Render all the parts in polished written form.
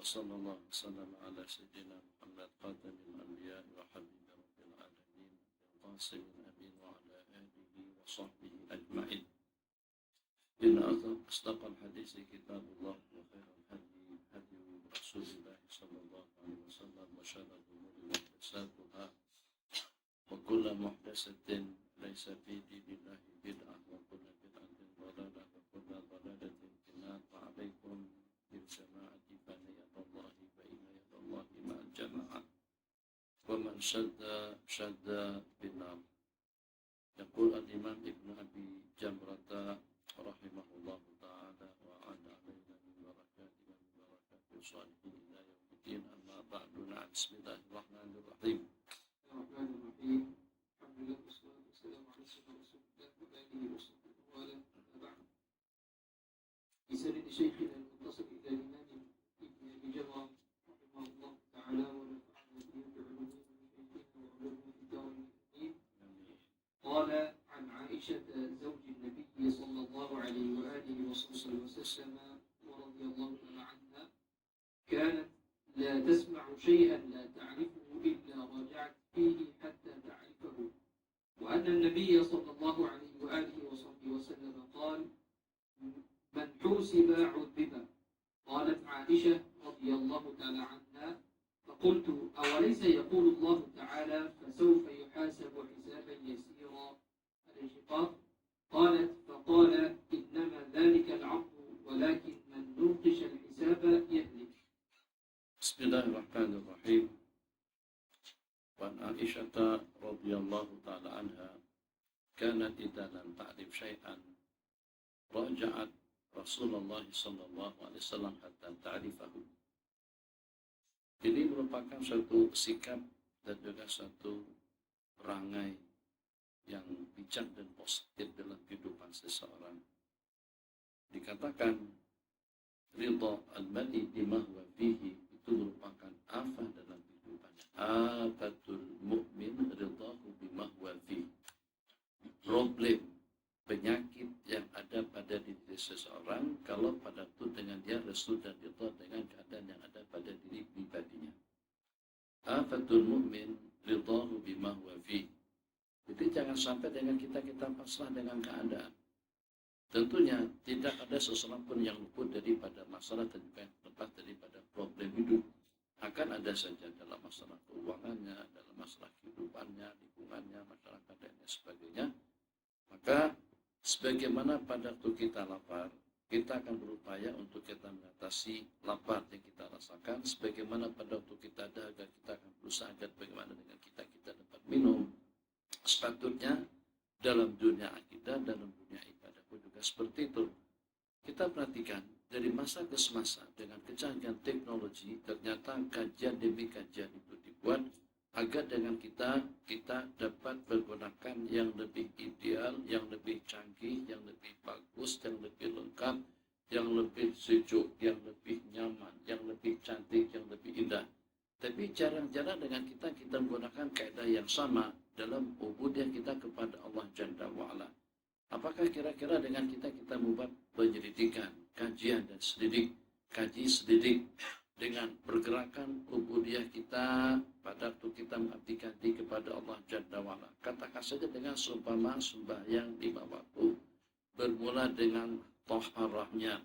وصلى الله وسلم على سيدنا محمد خاتم الأنبياء وحبيب رب العالمين القاسم الأمين وعلى آله وصحبه أجمعين. إن أصدق الحديث كتاب الله وخير الهدي هدي رسول الله صلى الله عليه وسلم وشر الأمور محدثاتها وكل محدثة ليس في دين الله بدعة وكل بدعة ضلالة وكل ضلالة في النار. فعليكم بالجماعة فإن يد الله مع الجماعة ومن شد بالنار. يقول الإمام ابن أبي جمرة رحمه الله تعالى وعاد علينا من بركاته ومن بركات الصالحين إلى يوم الدين. أما بعد. نعم. بسم الله الرحمن الرحيم. الرحمن الرحيم. الحمد لله والصلاة والسلام على سيدنا رسول الله وآله وصحبه ومن بعد. بسند شيخنا المتصل إلى الإمام ابن أبي جمرة رحمه الله تعالى ونفعنا به بعلومه وشيخنا وعلومه في الدارين. قال عن عائشة زوج النبي صلى الله عليه وآله وصحبه وسلم ورضي الله عنها كانت لا تسمع شيئا لا تعرفه إلا راجعت فيه حتى تعرفه، وأن النبي صلى الله عليه وآله وصحبه وسلم قال: من حوسب عذب. قالت عائشة رضي الله تعالى عنها: فقلت: أوليس يقول الله تعالى: فسوف يحاسب حسابا يسيرا الانشقاق؟ قالت: فقال: إنما ذلك العبد ولكن من نوقش الحساب يهلك. بسم الله الرحمن الرحيم. وعن عائشة رضي الله تعالى عنها كانت إذا لم تعرف شيئا راجعت رسول الله صلى الله عليه وسلم حتى تعرفه. Ini merupakan suatu sikap dan juga suatu perangai yang bijak dan positif dalam kehidupan seseorang. Dikatakan ridha al-mali bima huwa fihi itu merupakan afah dalam kehidupannya. Afatul mu'min ridahu bima huwa fihi. Problem, penyakit yang ada pada diri seseorang kalau pada itu dengan dia restu dan ridha dengan keadaan yang ada pada diri pribadinya. Afatul mu'min ridahu bima huwa fihi. Jadi jangan sampai dengan kita pasrah dengan keadaan. Tentunya tidak ada seseorang pun yang luput daripada masalah dan juga lepas daripada problem hidup. Akan ada saja dalam masalah keuangannya, dalam masalah kehidupannya, lingkungannya, masyarakat dan sebagainya. Maka sebagaimana pada waktu kita lapar, kita akan berupaya untuk kita mengatasi lapar yang kita rasakan. Sebagaimana pada waktu kita dahaga, kita akan berusaha agar bagaimana dengan kita dapat minum. Sepatutnya dalam dunia akidah, dalam dunia ibadah pun juga seperti itu. Kita perhatikan dari masa ke semasa dengan kecanggihan teknologi, ternyata kajian demi kajian itu dibuat agar dengan kita dapat menggunakan yang lebih ideal, yang lebih canggih, yang lebih bagus, yang lebih lengkap, yang lebih sejuk, yang lebih nyaman, yang lebih cantik, yang lebih indah. Tapi jarang-jarang dengan kita menggunakan kaidah yang sama dalam ubudiyah kita kepada Allah Jalla wa'ala. Apakah kira-kira dengan kita membuat penyelidikan, kajian dan kaji selidik dengan pergerakan ubudiyah kita pada waktu kita mengabdikan diri kepada Allah Jalla wa'ala. Katakan saja dengan seumpama sembahyang 5 waktu, bermula dengan taharahnya,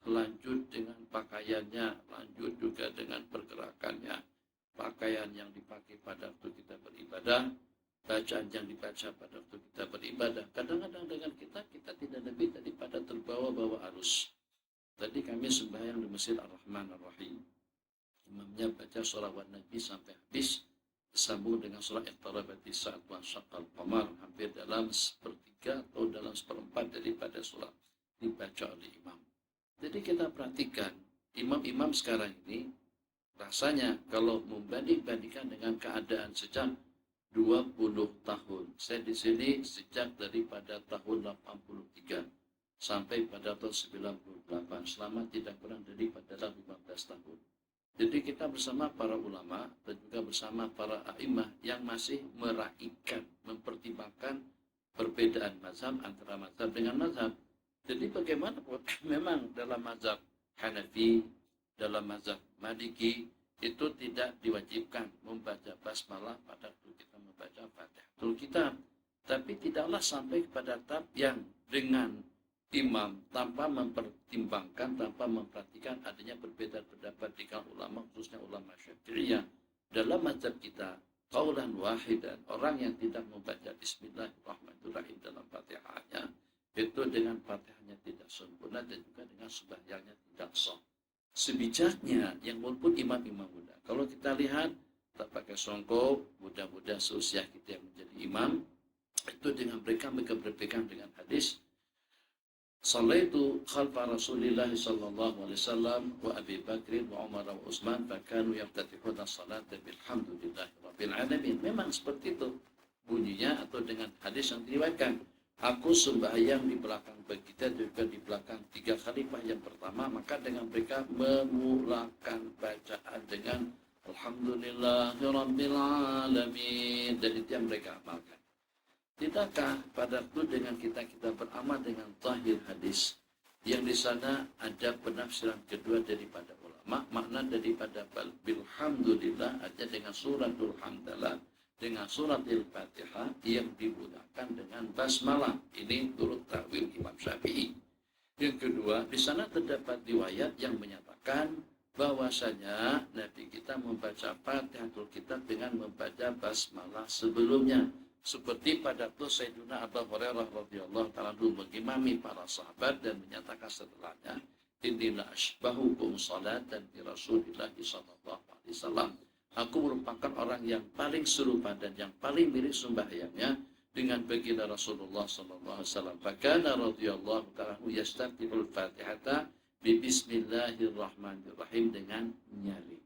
lanjut dengan pakaiannya, lanjut juga dengan pergerakannya, pakaian yang dipakai pada waktu kita beribadah, bacaan yang dibaca pada waktu kita beribadah. Kadang-kadang dengan kita tidak lebih daripada terbawa-bawa arus. Tadi kami sembahyang di Masjid Ar-Rahman Ar-Rahim. Imamnya baca surah Wan-Najmi sampai habis, disambung dengan surah Iqtarabati Sa'at wa Syaqqal Qamar, hampir dalam sepertiga atau dalam seperempat daripada surah dibaca oleh imam. Jadi kita perhatikan imam-imam sekarang ini rasanya kalau membanding-bandingkan dengan keadaan sejak 20 tahun. Saya di sini sejak daripada tahun 83 sampai pada tahun 98, selama tidak kurang daripada 15 tahun. Jadi kita bersama para ulama dan juga bersama para a'imah yang masih meraihkan, mempertimbangkan perbedaan mazhab antara mazhab dengan mazhab. Jadi bagaimana memang dalam mazhab Hanafi dalam mazhab Maliki itu tidak diwajibkan membaca basmalah pada waktu kita membaca Fatihatul Kitab. Tapi tidaklah sampai kepada tahap yang dengan imam tanpa mempertimbangkan, tanpa memperhatikan adanya perbedaan pendapat di kalangan ulama, khususnya ulama Syafi'iyah. Dalam mazhab kita, qaulan wahidan, orang yang tidak membaca Bismillahirrahmanirrahim dalam Fatihahnya, itu dengan Fatihahnya tidak sempurna dan juga dengan sembahyangnya tidak sah. Sebijaknya, yang walaupun imam-imam muda, kalau kita lihat, tak pakai songkok, muda-muda seusia kita yang menjadi imam, itu dengan mereka berpegang dengan hadis, Salaitu khalfa Rasulillah sallallahu alaihi wasallam wa Abi Bakr wa Umar wa Utsman fakanu yaftatihuna salata bilhamdulillahi rabbil alamin. Memang seperti itu bunyinya, atau dengan hadis yang diriwayatkan. Aku sembahyang di belakang kita juga di belakang tiga khalifah yang pertama, maka dengan mereka memulakan bacaan dengan Alhamdulillahirabbil alamin, dan itu yang mereka amalkan. Tidakkah pada waktu dengan kita beramal dengan zahir hadis yang di sana ada penafsiran kedua daripada ulama, makna daripada bilhamdulillah ada dengan suratul hamdalah, dengan surat al-Fatihah yang dimudahkan dengan basmalah. Ini turut takwil Imam Syafi'i. Yang kedua, di sana terdapat riwayat yang menyatakan bahwasanya Nabi kita membaca Fatihatul Kitab dengan membaca basmalah sebelumnya. Seperti pada itu Sayyidina Abu Hurairah radhiyallahu ta'ala mengimami para sahabat dan menyatakan setelahnya, Inilah asbahukum salatan di Rasulillah sallallahu alaihi wasallam. Aku merupakan orang yang paling serupa dan yang paling mirip sembahyangnya dengan baginda Rasulullah sallallahu alaihi wasallam. Fakana radhiyallahu ta'ala yastaftihul Fatihata bi bismillahirrahmanirrahim, dengan nyali.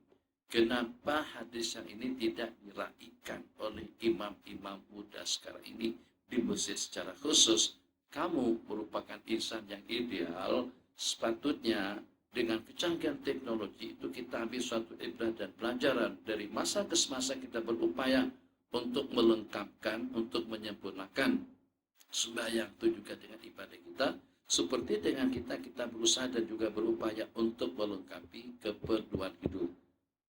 Kenapa hadis yang ini tidak diraihkan oleh imam-imam muda sekarang ini di masjid secara khusus? Kamu merupakan insan yang ideal, sepatutnya dengan kecanggihan teknologi itu kita ambil suatu ibrah dan pelajaran. Dari masa ke masa kita berupaya untuk melengkapkan, untuk menyempurnakan sembahyang itu juga dengan ibadah kita. Seperti dengan kita berusaha dan juga berupaya untuk melengkapi keperluan hidup.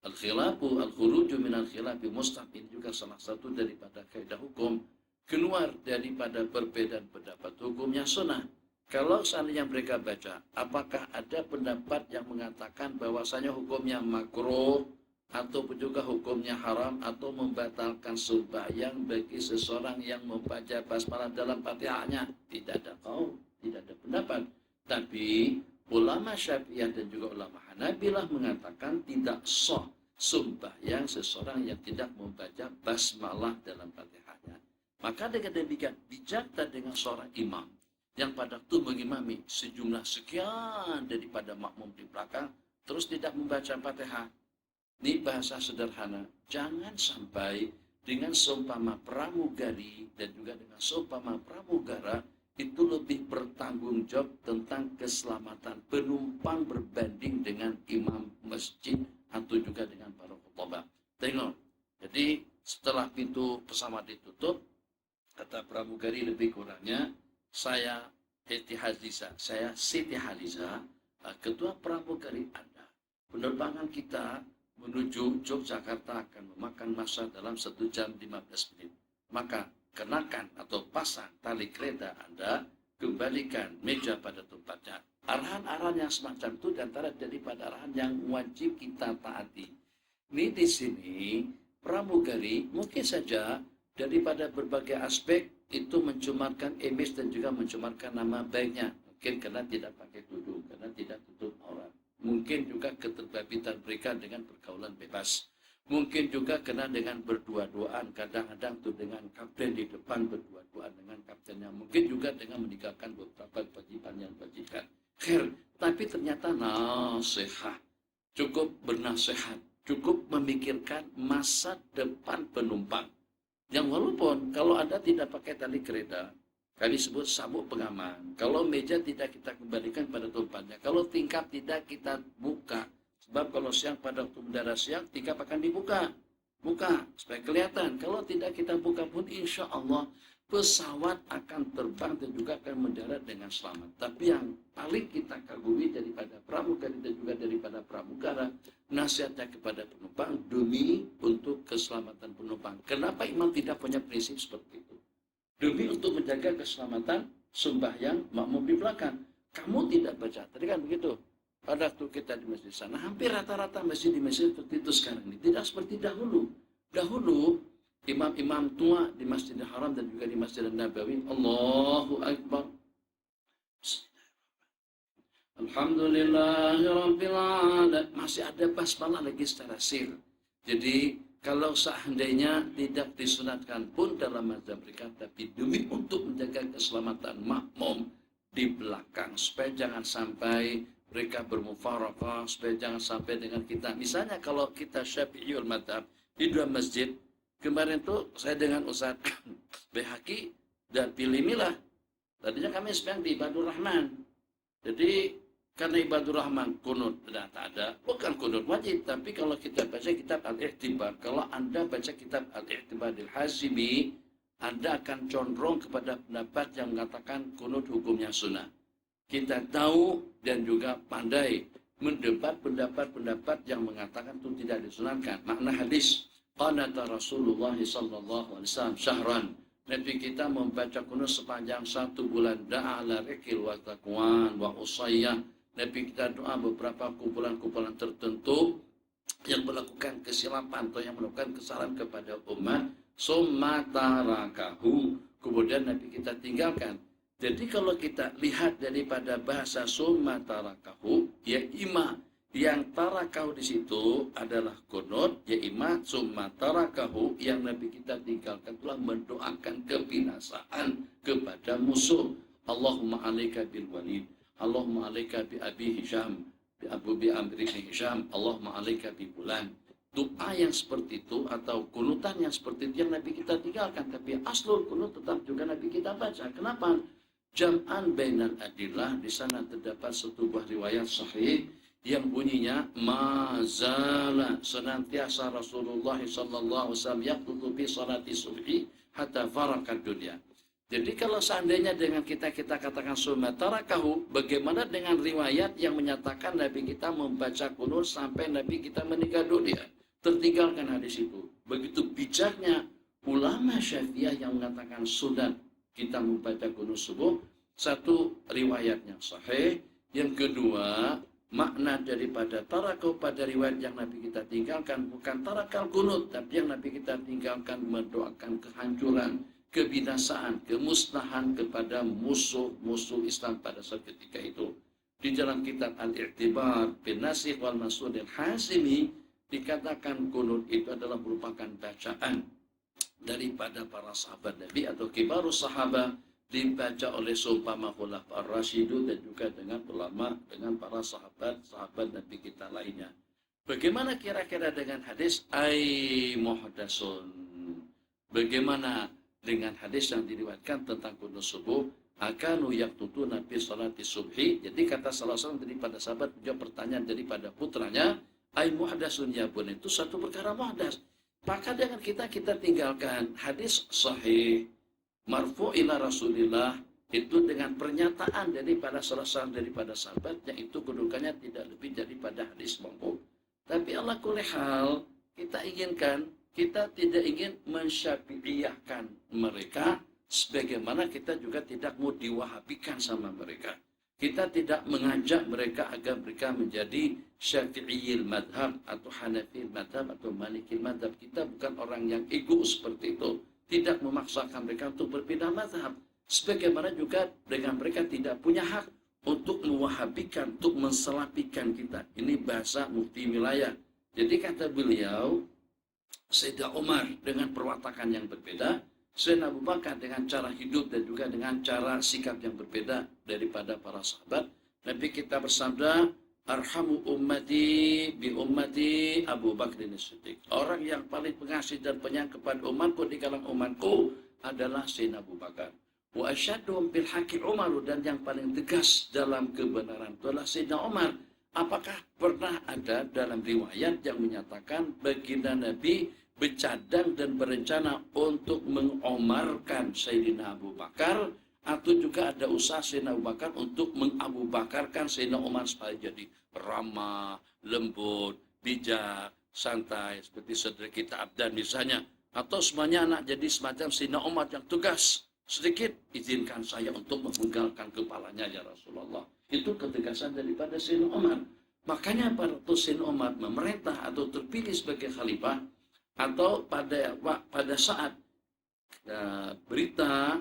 Al-khilafu al-khuruju minal khilafi mustahil juga salah satu daripada kaidah hukum, keluar daripada perbedaan pendapat hukumnya sunnah. Kalau seandainya mereka baca, apakah ada pendapat yang mengatakan bahwasanya hukumnya makruh atau juga hukumnya haram atau membatalkan sembahyang bagi seseorang yang membaca basmalah dalam Fatihahnya? Tidak ada kaul, tidak ada pendapat. Tapi ulama Syafi'iyah dan juga ulama Hanabilah mengatakan tidak sah sembahyang seseorang yang tidak membaca basmalah dalam Fatihahnya. Maka dengan demikian bijaklah dengan seorang imam yang pada itu mengimami sejumlah sekian daripada makmum di belakang, terus tidak membaca Fatihah. Ini bahasa sederhana. Jangan sampai dengan seumpama pramugari dan juga dengan seumpama pramugara itu lebih bertanggung jawab tentang keselamatan penumpang berbanding dengan imam masjid atau juga dengan para khutbah. Tengok. Jadi setelah pintu pesawat ditutup, kata pramugari lebih kurangnya, saya Siti Haliza, ketua pramugari Anda. Penerbangan kita menuju Yogyakarta akan memakan masa dalam 1 jam 15 menit. Maka kenakan atau pasang tali kereta Anda, kembalikan meja pada tempatnya. Arahan-arahan yang semacam itu diantara daripada arahan yang wajib kita taati. Ini di sini pramugari mungkin saja daripada berbagai aspek itu mencemarkan image dan juga mencemarkan nama baiknya. Mungkin karena tidak pakai tudung, karena tidak tutup aurat. Mungkin juga keterbabitan mereka dengan pergaulan bebas. Mungkin juga karena dengan berdua-duaan, kadang-kadang tuh dengan kapten di depan berdua-duaan dengan kaptennya. Mungkin juga dengan meninggalkan beberapa kewajiban yang wajibkan. Tapi ternyata nasihat, cukup bernasihat, cukup memikirkan masa depan penumpang. Yang walaupun kalau Anda tidak pakai tali kereta, kami sebut sabuk pengaman. Kalau meja tidak kita kembalikan pada tempatnya. Kalau tingkap tidak kita buka. Sebab kalau siang pada waktu mendarat siang, tingkap akan dibuka. Buka supaya kelihatan. Kalau tidak kita buka pun insya Allah pesawat akan terbang dan juga akan mendarat dengan selamat. Tapi yang paling kita kagumi daripada pramugari dan juga daripada pramugara, nasihatnya kepada penumpang demi untuk keselamatan penumpang. Kenapa imam tidak punya prinsip seperti itu? Demi untuk menjaga keselamatan sembahyang makmum di belakang. Kamu tidak baca, tadi kan begitu. Pada waktu kita di masjid sana, hampir rata-rata masjid di masjid seperti itu sekarang ini. Tidak seperti dahulu. Dahulu, imam-imam tua di Masjidil Haram dan juga di Masjidil Nabawi, Allahu Akbar. Alhamdulillahirabbil alamin. Masih ada basmalah lagi secara sir. Jadi kalau seandainya tidak disunatkan pun dalam mazhab mereka, tapi demi untuk menjaga keselamatan makmum di belakang supaya jangan sampai mereka bermufarakah, supaya jangan sampai dengan kita. Misalnya kalau kita Syafi'iyul madhab di dua masjid, kemarin tuh saya dengan Ustaz Behaki dan Pilih Milah. Tadinya kami sembahyang di Ibadur Rahman. Jadi karena Ibadur Rahman kunut tidak ada, bukan kunut wajib, tapi kalau kita baca kitab Al-I'tibar, kalau Anda baca kitab Al-I'tibar Al-Hazimi, Anda akan condong kepada pendapat yang mengatakan kunut hukumnya sunnah. Kita tahu dan juga pandai mendebat pendapat-pendapat yang mengatakan itu tidak disunahkan. Makna hadis qanata Rasulullah sallallahu alaihi wasallam syahran. Nabi kita membaca kunut sepanjang 1 bulan. Da'ala rikil wa taqwan wa usayyah. Nabi kita doa beberapa kumpulan-kumpulan tertentu yang melakukan kesilapan atau yang melakukan kesalahan kepada umat. Summa tarakahu. Kemudian Nabi kita tinggalkan. Jadi kalau kita lihat daripada bahasa summa tarakahu, ya ima yang tarakahu di situ adalah kunut, ya ima summa tarakahu yang Nabi kita tinggalkan telah mendoakan kebinasaan kepada musuh. Allahumma alaika bil walid, Allahumma alaika bi abi Hisham, bi Abu bi Amr bin Hisham, Allahumma alaika bi fulan. Doa yang seperti itu atau kunutan yang seperti itu yang Nabi kita tinggalkan, tapi aslul kunut tetap juga Nabi kita baca. Kenapa? Jam'an bainal adillah, di sana terdapat sebuah riwayat sahih yang bunyinya mazala senantiasa Rasulullah sallallahu alaihi wasallam yaqtutu fi salati subhi hatta farakat dunia. Jadi kalau seandainya dengan kita katakan summa tarakahu, bagaimana dengan riwayat yang menyatakan Nabi kita membaca kunut sampai Nabi kita meninggal dunia? Tertinggalkan hadis itu. Begitu bijaknya ulama Syafi'iyah yang mengatakan sunat kita membaca kunut subuh. Satu, riwayatnya sahih. Yang kedua, makna daripada tarakau pada riwayat yang Nabi kita tinggalkan bukan tarakal kunut, tapi yang Nabi kita tinggalkan mendoakan kehancuran, kebinasaan, kemusnahan kepada musuh-musuh Islam pada saat ketika itu. Di dalam kitab Al-I'tibar bin Nasikh wal Mansukh Al-Hazimi dikatakan kunut itu adalah merupakan bacaan daripada para sahabat Nabi atau kibarus sahabat, dibaca oleh seumpama khulafaur rasyidun dan juga dengan ulama, dengan para sahabat Nabi kita lainnya. Bagaimana kira-kira dengan hadis ai muhdatsun? Bagaimana dengan hadis yang diriwayatkan tentang kunut subuh? Akanu yaqtutu nabi salati subhi. Jadi kata salah seorang daripada sahabat menjawab pertanyaan daripada putranya, ai muhdatsun ya bun, itu satu perkara muhdas. Maka dengan kita tinggalkan hadis sahih marfu ila Rasulillah itu dengan pernyataan daripada salah seorang daripada sahabat yang itu kedudukannya tidak lebih daripada hadis mauquf. Tapi ala kulli hal kita tidak ingin mensyafi'iyahkan mereka sebagaimana kita juga tidak mau diwahabikan sama mereka. Kita tidak mengajak mereka agar mereka menjadi Syafi'iyil madhab atau Hanafiyil madhab atau Malikil madhab. Kita bukan orang yang ego seperti itu. Tidak memaksakan mereka untuk berbeda madhab. Sebagaimana juga dengan mereka tidak punya hak untuk mewahabikan, untuk menselapikan kita. Ini bahasa mufti wilayah. Jadi kata beliau, Sayyidina Umar dengan perwatakan yang berbeda, Sayyidina Abu Bakar dengan cara hidup dan juga dengan cara sikap yang berbeda daripada para sahabat. Nabi kita bersabda, arhamu ummati bi ummati Abu Bakr as-Siddiq. Orang yang paling pengasih dan penyayang kepada umatku di kalangan umatku adalah Sayyidina Abu Bakar. Wa asyadduhum bil haqqi Umar, dan yang paling tegas dalam kebenaran itu adalah Sayyidina Umar. Apakah pernah ada dalam riwayat yang menyatakan baginda Nabi bercadang dan berencana untuk mengomarkan Sayyidina Abu Bakar, atau juga ada usaha Sayyidina Abu Bakar untuk mengabu bakarkan Sayyidina Umar supaya jadi ramah, lembut, bijak, santai, seperti saudara kita Abdan misalnya, atau semuanya anak jadi semacam Sayyidina Umar yang tugas sedikit, izinkan saya untuk memenggalkan kepalanya ya Rasulullah. Itu ketegasan daripada Sayyidina Umar. Makanya pada waktu Sayyidina Umar memerintah atau terpilih sebagai khalifah, atau pada saat berita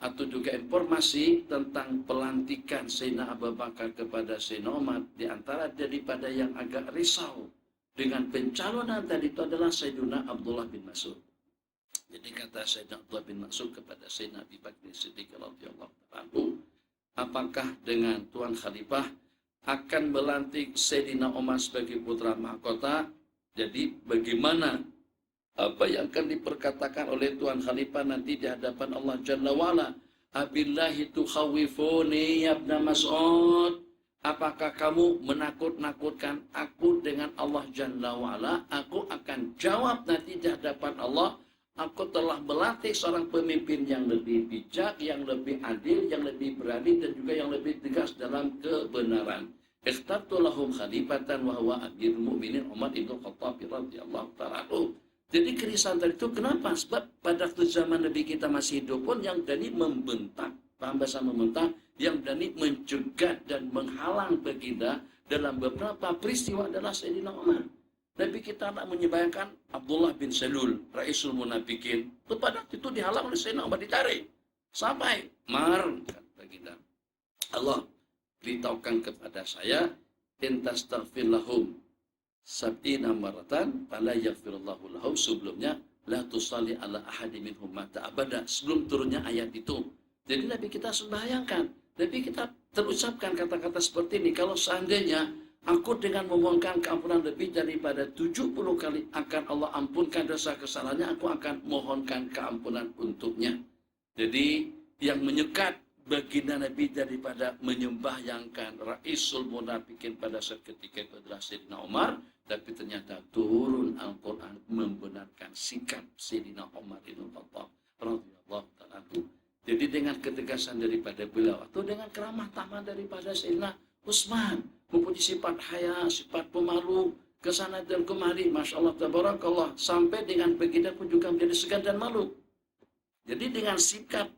atau juga informasi tentang pelantikan Sayyidina Abu Bakar kepada Sayyidina Umar, di antara daripada yang agak risau dengan pencalonan tadi itu adalah Sayyidina Abdullah bin Mas'ud. Jadi kata Sayyidina Abdullah bin Mas'ud kepada Sayyidina Abi Bakar Siddiq radhiyallahu anhu, apakah dengan Tuan Khalifah akan melantik Sayyidina Umar sebagai putra mahkota? Jadi bagaimana apa yang akan diperkatakan oleh Tuan Khalifah nanti di hadapan Allah Jalla wa'ala? Abillahi tukhawifuni ya Ibn Mas'ud. Apakah kamu menakut-nakutkan aku dengan Allah Jalla wa'ala? Aku akan jawab nanti di hadapan Allah, aku telah melatih seorang pemimpin yang lebih bijak, yang lebih adil, yang lebih berani, dan juga yang lebih tegas dalam kebenaran. Ikhtartu lahum khalifatan wa huwa amirul mu'minin Umar ibn Khattab radhiyallahu ta'ala anhu. Jadi kerisauan tadi itu kenapa? Sebab pada waktu zaman Nabi kita masih hidup pun yang berani membentak, paham bahasa membentak, yang berani mencegat dan menghalang baginda dalam beberapa peristiwa adalah Sayyidina Umar. Nabi kita nak menyebayangkan Abdullah bin Salul, Raisul Munafikin. Itu pada waktu itu dihalang oleh Sayyidina Umar, ditarik. Sampai mar, kata baginda, Allah beritahukan kepada saya, intastaghfir lahum sab'ina maratan fala yaghfirullahu lahum. Sebelumnya la tusalli ala ahadi minhum mata abada, sebelum turunnya ayat itu. Jadi Nabi kita sembahyangkan, Nabi kita terucapkan kata-kata seperti ini, kalau seandainya aku dengan memohonkan keampunan lebih daripada 70 kali akan Allah ampunkan dosa kesalahannya, aku akan mohonkan keampunan untuknya. Jadi yang menyekat baginda Nabi daripada menyembahyangkan Raisul Munafikin pada saat ketika itu adalah Sayyidina Umar, tapi ternyata turun Al-Quran membenarkan sikap Sayyidina Umar bin Khattab radhiyallahu ta'ala anhu. Jadi dengan ketegasan daripada beliau, atau dengan keramah tamah daripada Sayyidina Utsman, mempunyai sifat haya, sifat pemalu, kesana dan kemari, Masya Allah, tabarakallah, sampai dengan baginda pun juga menjadi segan dan malu. Jadi dengan sikap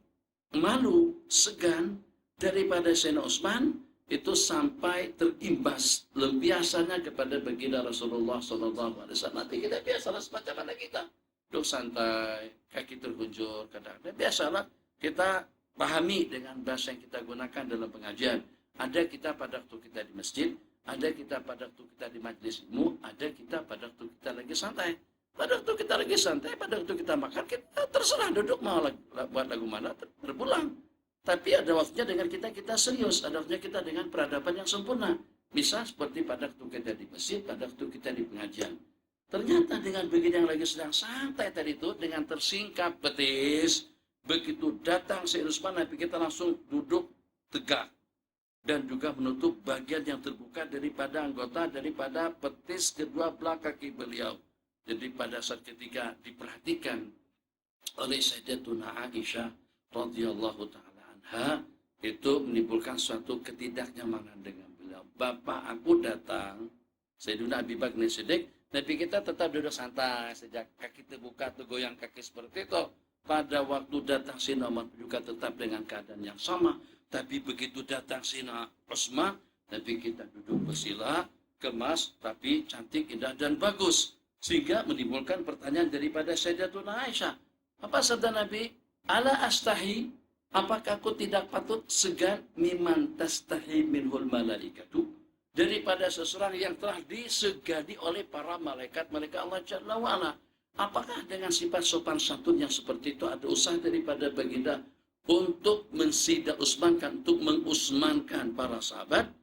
malu, segan daripada Sayyidina Utsman, itu sampai terimbas lempiasannya kepada baginda Rasulullah SAW. Nanti kita biasalah semacam mana kita, duduk santai, kaki terhunjur, kadang-kadang biasalah kita pahami dengan bahasa yang kita gunakan dalam pengajian. Ada kita pada waktu kita di masjid, ada kita pada waktu kita di majelis ilmu, ada kita pada waktu kita lagi santai. Pada waktu kita lagi santai, pada waktu kita makan, kita terserah duduk mau buat lagu mana, terpulang. Tapi ada waktunya dengan kita serius, ada waktunya kita dengan peradaban yang sempurna. Misal seperti pada waktu kita di masjid, pada waktu kita di pengajian. Ternyata dengan begini yang lagi sedang santai tadi itu, dengan tersingkap betis, begitu datang Sayyidina Utsman, Nabi kita langsung duduk tegak dan juga menutup bagian yang terbuka daripada anggota, daripada petis kedua belah kaki beliau. Jadi pada saat ketika diperhatikan oleh Sayyidatuna Aisyah radhiyallahu ta'ala anha, itu menimbulkan suatu ketidaknyamanan dengan beliau. Bapak aku datang, Sayyidina Abi Bakar Siddiq, Nabi kita tetap duduk santai, sejak kaki terbuka atau goyang kaki seperti itu. Pada waktu datang Sayyidina Umar juga tetap dengan keadaan yang sama. Tapi begitu datang Sayyidina Utsman, Nabi kita duduk bersila, kemas, tapi cantik, indah, dan bagus. Sehingga menimbulkan pertanyaan daripada Sayyidatuna Aisyah. Apa sabda Nabi? Ala astahi, apakah aku tidak patut segan miman tastahi minhul malaikatu, daripada seseorang yang telah disegani oleh para malaikat Allah Jalla wa'ala. Apakah dengan sifat sopan santun yang seperti itu ada usaha daripada baginda untuk mensidak Utsmankan, untuk mengusmankan para sahabat,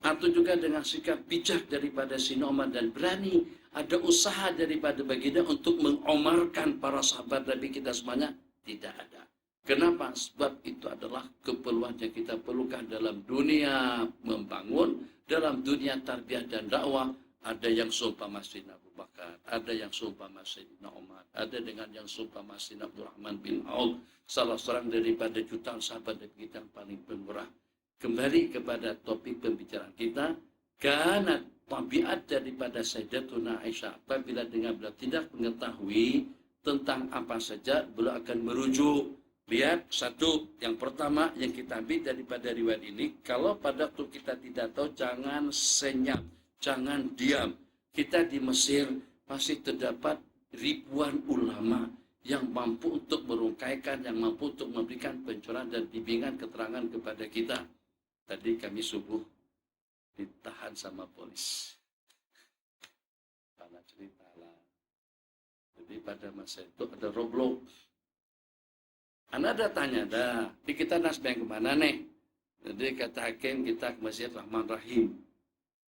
atau juga dengan sikap bijak daripada Sayyidina Umar dan berani, ada usaha daripada baginda untuk mengomarkan para sahabat Nabi kita semuanya? Tidak ada. Kenapa? Sebab itu adalah keperluan yang kita perlukan dalam dunia membangun, dalam dunia tarbiyah dan dakwah, Ada yang seumpama Sayyidina Abu Bakar, ada yang seumpama Sayyidina Umar, ada dengan yang seumpama Sayyidina Abdurrahman bin Auf, salah seorang daripada jutaan sahabat Nabi kita yang paling pemurah. Kembali kepada topik pembicaraan kita, karena tabiat daripada Sayyidatuna Aisyah apabila dengan beliau tidak mengetahui tentang apa saja, beliau akan merujuk. Lihat, satu, yang pertama yang kita ambil daripada riwayat ini, kalau pada waktu kita tidak tahu, jangan senyap. Jangan diam. Kita di Mesir masih terdapat ribuan ulama yang mampu untuk merungkaikan, yang mampu untuk memberikan pencerahan dan bimbingan keterangan kepada kita. Tadi kami subuh ditahan sama polis. Karena cerita lah. Jadi pada masa itu ada roblok. Anda ada tanya, di kita nasbeng kemana nih? Jadi kata hakim kita ke Masjid Rahman Rahim.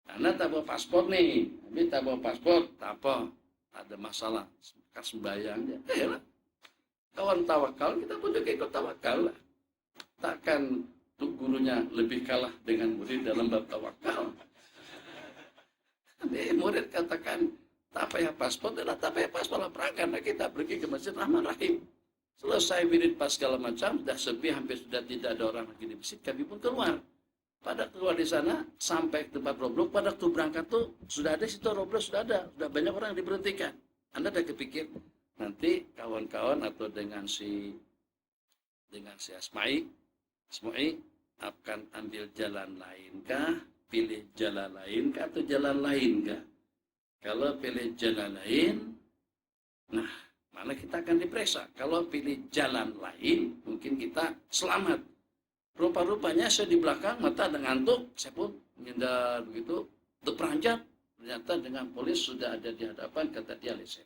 Karena tak bawa paspor nih, tapi tak bawa paspor, tak apa, ada masalah, kas sembayang dia. Lah, kawan tawakal, kita pun juga ikut tawakal lah. Takkan gurunya lebih kalah dengan murid dalam bab tawakal. Nanti murid katakan, tak payah paspor, tak payah paspor lah perangkat. Nah, kita pergi ke Masjid Rahman Rahim. Selesai wirid pas segala macam, sudah sepi, hampir sudah tidak ada orang lagi di masjid, kami pun keluar. Pada keluar di sana, sampai ke tempat roblok, pada waktu berangkat tuh, sudah ada situ roblok, sudah ada. Sudah banyak orang yang diberhentikan. Anda ada kepikir, nanti kawan-kawan atau dengan si Asma'i akan ambil jalan lainkah, pilih jalan lainkah, atau jalan lainkah? Kalau pilih jalan lain, nah, mana kita akan diperiksa. Kalau pilih jalan lain, mungkin kita selamat. Rupa-rupanya saya di belakang, mata ada ngantuk, saya pun menghindar begitu, terperanjat. Ternyata dengan polis sudah ada di hadapan, kata dia lesen.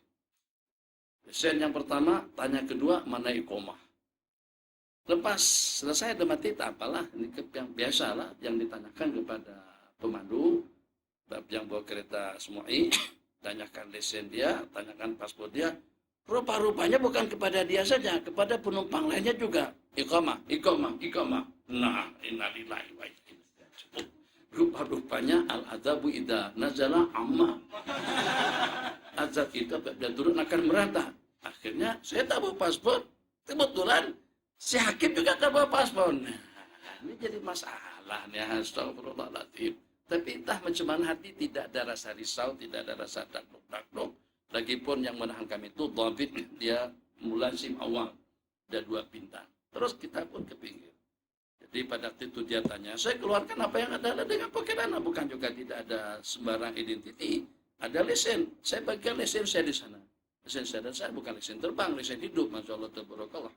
Lesen yang pertama, tanya kedua, mana iqomah. Lepas selesai ada mati, tak apalah, ini yang biasa lah, yang ditanyakan kepada pemandu, yang bawa kereta Asma'i, tanyakan lesen dia, tanyakan paspor dia. Rupa-rupanya bukan kepada dia saja, kepada penumpang lainnya juga. Iqamah. Nah, innalillahi wa inna ilaihi raji'un. Rupa-rupanya al-adzabu idza nazala amma. Azab itu apabila turun akan merata. Akhirnya saya tak bawa paspor. Kebetulan si hakim juga tak bawa paspor. Nah, ini jadi masalah nih, astagfirullahaladzim. Tapi entah macam mana hati, tidak ada rasa risau, tidak ada rasa takluk. Lagipun yang menahan kami itu dhabit, dia mulazim awal, ada 2 bintang. Terus kita pun ke pinggir. Jadi pada waktu itu dia tanya, saya keluarkan apa yang ada dengan pakaian, bukan juga tidak ada sembarang identiti, ada lesen. Saya bagian lesen saya di sana. Lesen saya dan saya bukan lesen terbang, lesen hidup, masya Allah tabarakallah.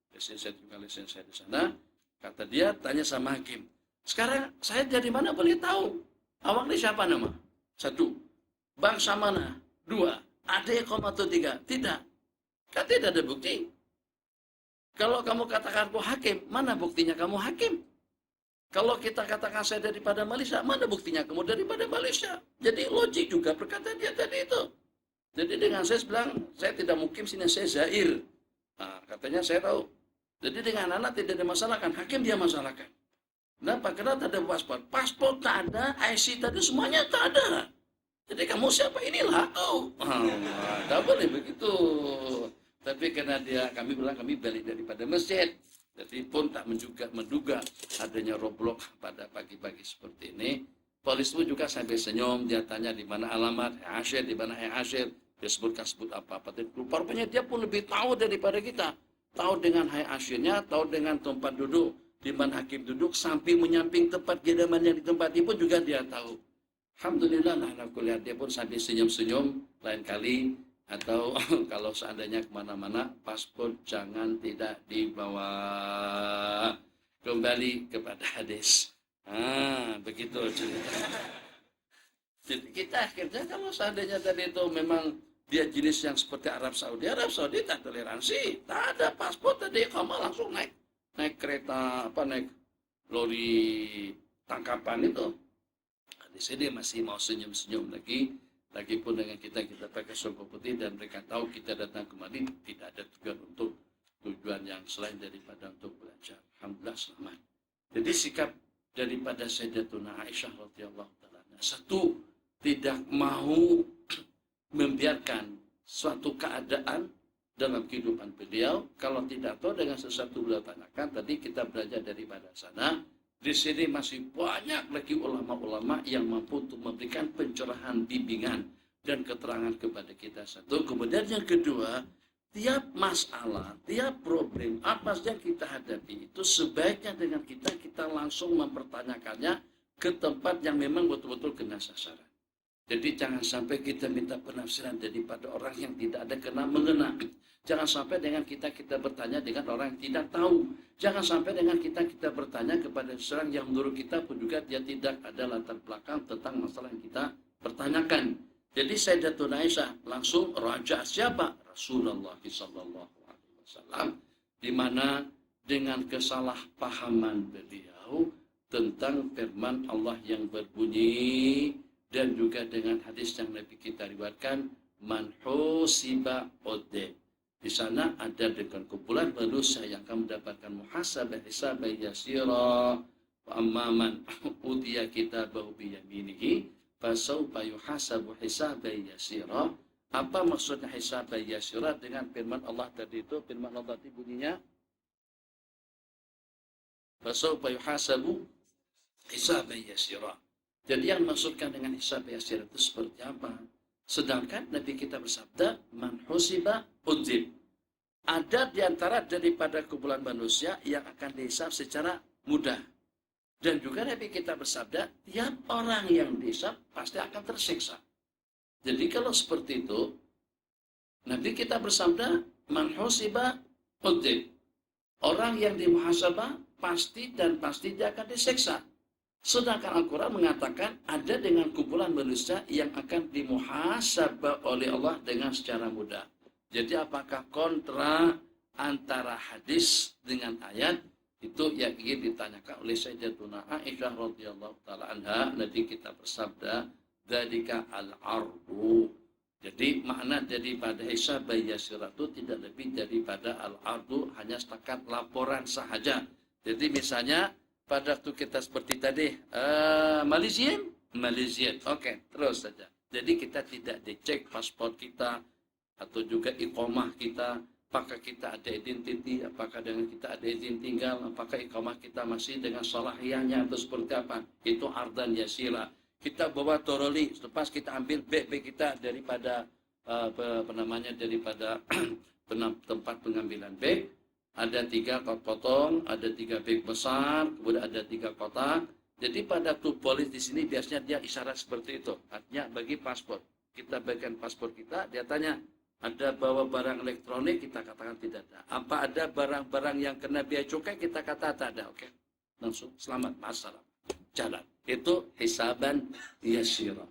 Lesen saya juga lesen saya di sana. Kata dia, tanya sama hakim. Sekarang saya dari mana boleh tahu? Awak ini siapa nama? 1. Bangsa mana? 2. Ada iqamah atau 3? Tidak. Kan tidak ada bukti. Kalau kamu katakan aku hakim, mana buktinya kamu hakim? Kalau kita katakan saya daripada Malaysia, mana buktinya kamu daripada Malaysia? Jadi logik juga perkataan dia tadi itu. Jadi dengan saya bilang, saya tidak mungkin sini saya Zair. Nah, katanya saya tahu. Jadi dengan anak tidak dimasalahkan, hakim dia masalahkan. Kenapa? Karena tak ada paspor. Paspor tak ada, IC tadi semuanya tak ada. Jadi kamu siapa? Inilah aku. Tak boleh begitu. Tapi karena kami bilang kami balik daripada masjid, jadi pun tak menduga adanya roblok pada pagi-pagi seperti ini. Polis pun juga sampai senyum, dia tanya di mana alamat, Asyir, di mana Asyir, dia sebut apa-apa. Rupanya dia pun lebih tahu daripada kita. Tahu dengan Asyirnya, tahu dengan tempat duduk, di mana hakim duduk, samping menyamping tempat kediaman yang ditempati pun juga dia tahu. Alhamdulillah, dia pun sampai senyum-senyum lain kali. Atau kalau seandainya kemana-mana, paspor jangan tidak dibawa. Kembali kepada hadis. Begitu cerita. Jadi kita akhirnya kalau seandainya tadi itu memang dia jenis yang seperti Arab Saudi tak toleransi. Tak ada paspor tadi, kamu langsung naik kereta, naik lori tangkapan itu. Di sini masih mau senyum-senyum lagi. Lagipun dengan kita pakai songkok putih dan mereka tahu kita datang kemari tidak ada tujuan yang selain daripada untuk belajar. Alhamdulillah selamat. Jadi sikap daripada Sayyidatuna Aisyah radhiyallahu taala. 1, tidak mau membiarkan suatu keadaan dalam kehidupan beliau. Kalau tidak tahu dengan sesuatu beliau tanyakan. Tadi kita belajar daripada sana. Di sini masih banyak lagi ulama-ulama yang mampu untuk memberikan pencerahan, bimbingan, dan keterangan kepada kita. Satu. Kemudian yang kedua, tiap masalah, tiap problem apa yang kita hadapi itu sebaiknya dengan kita langsung mempertanyakannya ke tempat yang memang betul-betul kena sasaran. Jadi jangan sampai kita minta penafsiran daripada orang yang tidak ada kena mengena. Jangan sampai dengan kita bertanya dengan orang yang tidak tahu. Jangan sampai dengan kita bertanya kepada seorang yang menurut kita pun juga dia tidak ada latar belakang tentang masalah yang kita pertanyakan. Jadi Sayyidatuna Aisyah langsung raja siapa? Rasulullah SAW. Di mana dengan kesalahpahaman beliau tentang firman Allah yang berbunyi dan juga dengan hadis yang Nabi kita riwayatkan man husiba udib. Di sana ada dengan kumpulan manusia yang akan mendapatkan muhasabah hisaban yasira wa amman utiya kitabahu bi yaminihi fasawfa yuhasabu hisaban yasira. Apa maksudnya hisaban yasira dengan firman Allah tadi itu? Firman Allah tadi bunyinya fasawfa yuhasabu hisaban yasira. Jadi yang maksudkan dengan hisab yasir itu seperti apa? Sedangkan Nabi kita bersabda, man husiba ujib. Ada di antara daripada kumpulan manusia yang akan dihisab secara mudah. Dan juga Nabi kita bersabda, tiap orang yang dihisab pasti akan tersiksa. Jadi kalau seperti itu, Nabi kita bersabda, man husiba ujib. Orang yang dimuhasabah pasti dan pasti dia akan disiksa. Sedangkan Al-Quran mengatakan ada dengan kumpulan manusia yang akan dimuhasabah oleh Allah dengan secara mudah. Jadi apakah kontra antara hadis dengan ayat? Itu yang ingin ditanyakan oleh Sayyidatuna Aisyah radhiyallahu taala anha. Nabi kita bersabda, dzalika al-ardu. Jadi makna daripada hisab yasir itu tidak lebih daripada al-ardu, hanya setakat laporan sahaja. Jadi misalnya pada waktu kita seperti tadi, Malaysian, oke, terus saja. Jadi kita tidak dicek paspor kita atau juga iqamah kita, apakah kita ada identiti, apakah dengan kita ada izin tinggal, apakah iqamah kita masih dengan salahiyahnya atau seperti apa. Itu ardan yasira. Kita bawa toroli, lepas kita ambil beg kita daripada daripada tempat pengambilan beg. Ada 3 potong, ada 3 beg besar, kemudian ada 3 kotak. Jadi pada tuh polis di sini biasanya dia isyarat seperti itu. Artinya bagi paspor. Kita bagikan paspor kita, dia tanya, ada bawa barang elektronik, kita katakan tidak ada. Apa ada barang-barang yang kena biaya cukai, kita kata tak ada. Oke, langsung selamat, masalah. Jalan. Itu hisaban yasira.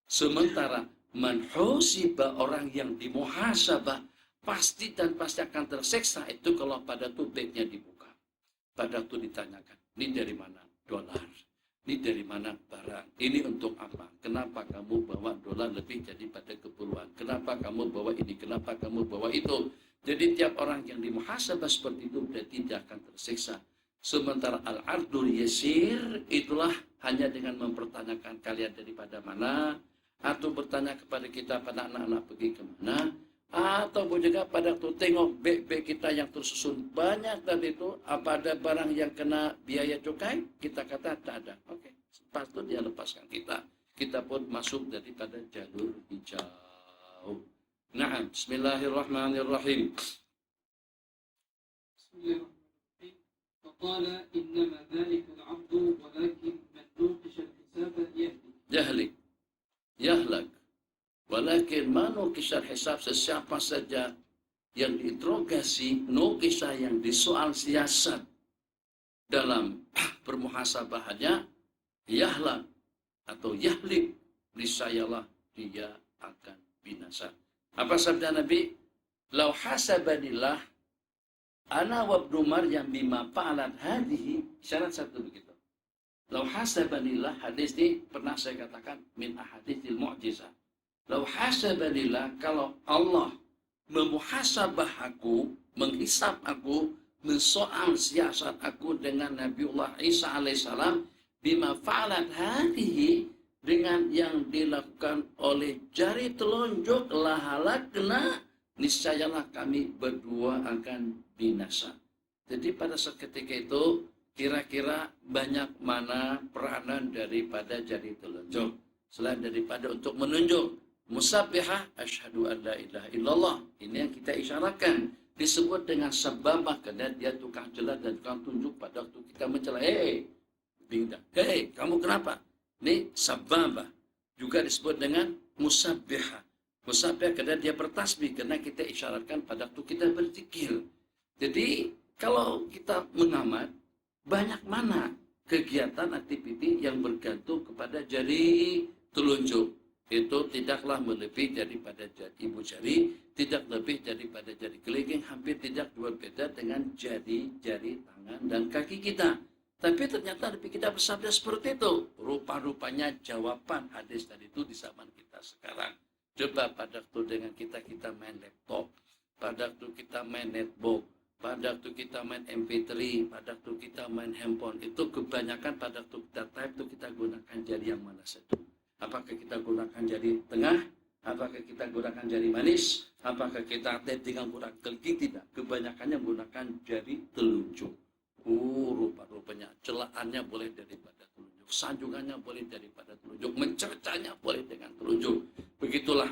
Sementara man husiba, orang yang dimuhasabah, pasti dan pasti akan tersiksa itu kalau pada tuh bagnya dibuka. Pada tuh ditanyakan, ini dari mana? Dolar. Ini dari mana barang? Ini untuk apa? Kenapa kamu bawa dolar lebih daripada keperluan? Kenapa kamu bawa ini? Kenapa kamu bawa itu? Jadi tiap orang yang dimuhasabah seperti itu berarti tidak akan tersiksa. Sementara al-ardul yasir itulah hanya dengan mempertanyakan kalian daripada mana, atau bertanya kepada kita pada anak-anak pergi kemana, atau juga pada waktu tengok beg-beg kita yang tersusun banyak tadi itu, apa ada barang yang kena biaya cukai? Kita kata tak ada. Oke, lepas itu dia lepaskan kita. Kita pun masuk daripada jalur hijau. Nah, bismillahirrahmanirrahim. Bismillahirrahmanirrahim. Faqala innama dhalika al-'abdu walakin man nuqisha al-hisaba yahlik. Yahlak. Walakin manu kisah hisab, sesiapa saja yang diinterogasi, kisah yang disoal siasat dalam bermuhasabahannya, yahlak atau yahlik, niscayalah dia akan binasa. Apa sabda Nabi? Lau hasabanillah ana wa ibnu Maryam bima fa'alat hadhihi, syarat satu begitu. Lau hasabanillah, hadis ini pernah saya katakan min ahaditsil mu'jizah. Lau hasabanillah, kalau Allah memuhasabah aku, menghisab aku, mensoal siasat aku dengan Nabiullah Isa alaihissalam, bima fa'alat hadhihi, dengan yang dilakukan oleh jari telunjuk lahalak kena, niscayalah kami berdua akan binasa. Jadi pada saat ketika itu kira-kira banyak mana peranan daripada jari telunjuk selain daripada untuk menunjuk. Musabbihah asyhadu an la ilaha illallah, ini yang kita isyaratkan, disebut dengan sababah karena dia tukang celah dan tukang tunjuk pada waktu kita mencela. Hei, kamu kenapa? Ini sababah. Juga disebut dengan musabbihah. Musabbihah karena dia bertasbih, karena kita isyaratkan pada waktu kita berzikir. Jadi kalau kita mengamat, banyak mana kegiatan aktiviti yang bergantung kepada jari telunjuk. Itu tidaklah melebihi daripada ibu jari, tidak lebih daripada jari kelingking, hampir tidak berbeda dengan jari-jari tangan dan kaki kita. Tapi ternyata Nabi kita bersabda seperti itu. Rupa-rupanya jawaban hadis tadi itu di zaman kita sekarang. Coba pada waktu dengan kita main laptop, pada waktu kita main netbook, pada waktu kita main MP3, pada waktu kita main handphone, itu kebanyakan pada waktu kita type itu kita gunakan jari yang mana saja. Apakah kita gunakan jari tengah? Apakah kita gunakan jari manis? Apakah kita type dengan menggunakan kelingking? Tidak. Kebanyakannya menggunakan jari telunjuk. Rupa-rupanya celahannya boleh daripada telunjuk, sanjungannya boleh daripada telunjuk, mencercanya boleh dengan telunjuk. Begitulah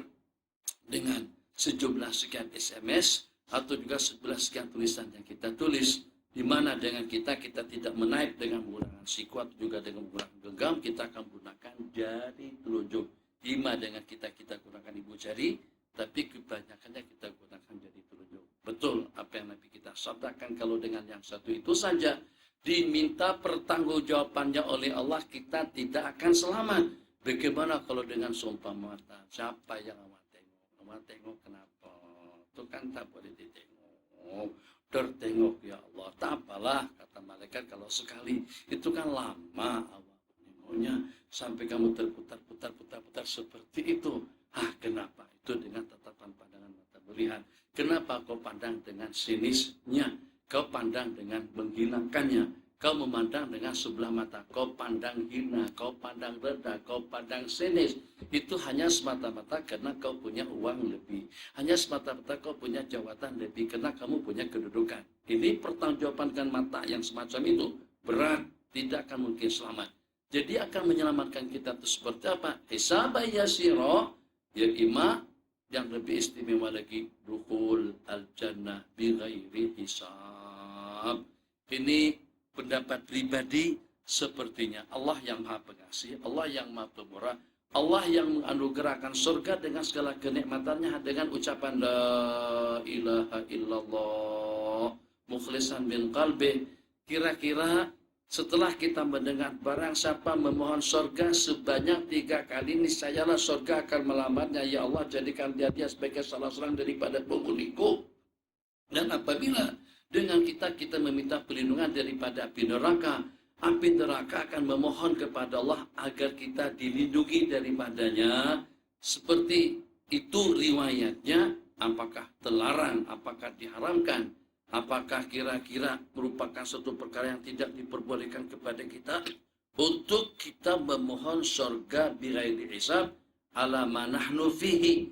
dengan sejumlah sekian SMS atau juga sebelah sekian tulisan yang kita tulis, di mana dengan kita tidak menaip dengan menggunakan siku atau juga dengan menggunakan genggam, kita akan menggunakan jari telunjuk. Lima dengan kita gunakan ibu jari, tapi kebanyakannya kita gunakan jari telunjuk. Betul apa yang Nabi kita sabdakan, kalau dengan yang satu itu saja diminta pertanggungjawabannya oleh Allah, kita tidak akan selamat. Bagaimana kalau dengan sumpah mata? Siapa yang amat tengok? Amat tengok kenapa? Itu kan tak boleh ditengok. Tertengok ya Allah. Tak apalah, kata malaikat, kalau sekali. Itu kan lama Allah tengoknya. Sampai kamu terputar seperti itu. Kenapa? Itu dengan tatapan pandangan mata melihat. Kenapa kau pandang dengan sinisnya? Kau pandang dengan menghinakannya. Kau memandang dengan sebelah mata. Kau pandang hina, kau pandang rendah, kau pandang sinis. Itu hanya semata-mata karena kau punya uang lebih. Hanya semata-mata kau punya jabatan lebih karena kamu punya kedudukan. Ini pertanggungjawaban dengan mata yang semacam itu berat, tidak akan mungkin selamat. Jadi akan menyelamatkan kita itu seperti apa? Hisaba yasiro, ya ima, yang lebih istimewa lagi, dukhul al-jannah bighairi hisab. Ini pendapat pribadi sepertinya. Allah yang maha pengasih, Allah yang maha pemurah, Allah yang menganugerahkan surga dengan segala kenikmatannya dengan ucapan la ilaha illallah mukhlisan min qalbi. Kira-kira setelah kita mendengar barang siapa memohon surga sebanyak 3 kali, niscayalah surga akan melamarnya. Ya Allah, jadikan dia sebagai salah seorang daripada penghuniku. Dan apabila dengan kita meminta perlindungan daripada api neraka akan memohon kepada Allah agar kita dilindungi daripadanya. Seperti itu riwayatnya. Apakah terlarang, apakah diharamkan, apakah kira-kira merupakan suatu perkara yang tidak diperbolehkan kepada kita untuk kita memohon surga bighairi hisab ala ma nahnu fihi?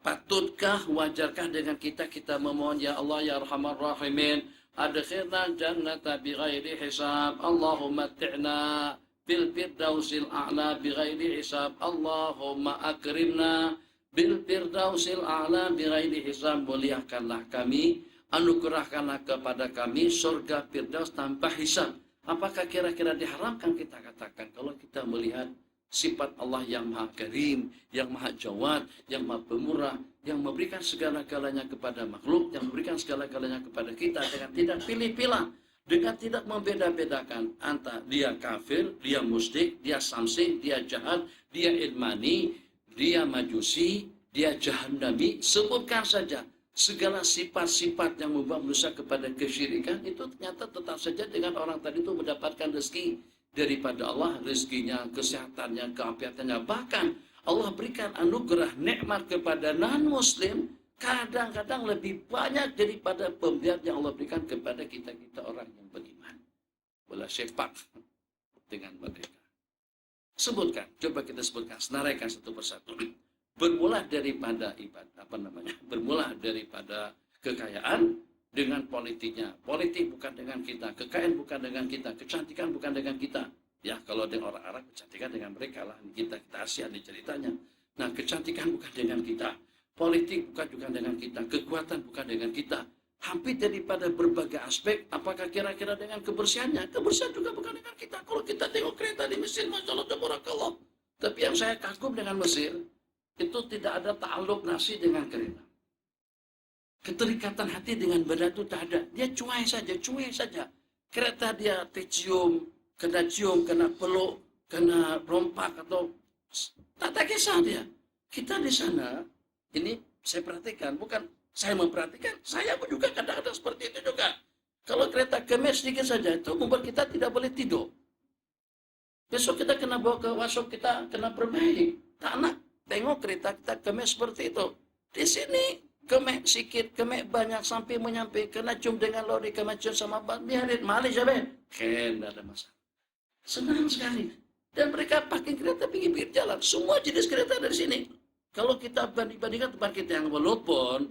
Patutkah, wajarkah dengan kita memohon, ya Allah ya Arhamar Rahimin, adkhilna jannata bighairi hisab, Allahumma ti'na bil firdausil a'la bighairi hisab, Allahumma akrimna bil firdausil a'la bighairi hisab. Muliakanlah kami, anugerahkanlah kepada kami surga firdaus tanpa hisab. Apakah kira-kira diharamkan kita katakan kalau kita melihat sifat Allah yang maha karim, yang maha jawad, yang maha pemurah, yang memberikan segala-galanya kepada makhluk, yang memberikan segala-galanya kepada kita dengan tidak pilih-pilih, dengan tidak membeda-bedakan antara dia kafir, dia musyrik, dia samsik, dia jahat, dia ilmani, dia majusi, dia jahannami. Sebutkan saja segala sifat-sifat yang membawa manusia kepada kesyirikan, itu ternyata tetap saja dengan orang tadi itu mendapatkan rezeki daripada Allah, rezekinya, kesehatannya, keafiatannya. Bahkan Allah berikan anugerah nikmat kepada non-muslim kadang-kadang lebih banyak daripada pemberian yang Allah berikan kepada kita orang yang beriman. Bola sepak dengan mereka. Sebutkan, coba kita sebutkan, senaraikan satu persatu. Bermula daripada bermula daripada kekayaan dengan politiknya. Politik bukan dengan kita, kekayaan bukan dengan kita, kecantikan bukan dengan kita. Ya, kalau dengan orang Arab, kecantikan dengan mereka lah. Kita ASEAN di ceritanya. Nah, kecantikan bukan dengan kita, politik bukan juga dengan kita, kekuatan bukan dengan kita. Hampir daripada berbagai aspek, apakah kira-kira dengan kebersihannya? Kebersihan juga bukan dengan kita. Kalau kita tengok kereta di Mesir, Masya Allah, tabarakallah. Tapi yang saya kagum dengan Mesir, itu tidak ada ta'aluk nasi dengan kereta. Keterikatan hati dengan benda itu tak ada. Dia cuai saja. Kereta dia tercium, kena peluk, kena rompak, atau tak ada kisah dia. Kita di sana, ini saya perhatikan, bukan saya memperhatikan, saya pun juga kadang-kadang seperti itu juga. Kalau kereta kemes sedikit saja, itu membuat kita tidak boleh tidur. Besok kita kena bawa ke workshop, kita kena perbaiki. Tak nak tengok kereta kita kemes seperti itu. Di sini kemek sikit, kemek banyak, sampai menyampai, kena cium dengan lori, kena cium sama ban, biarin, malih saja. Tidak ada masalah. Senang sekali. Dan mereka parking kereta pinggir jalan. Semua jenis kereta dari sini. Kalau kita bandingkan tempat kita yang walaupun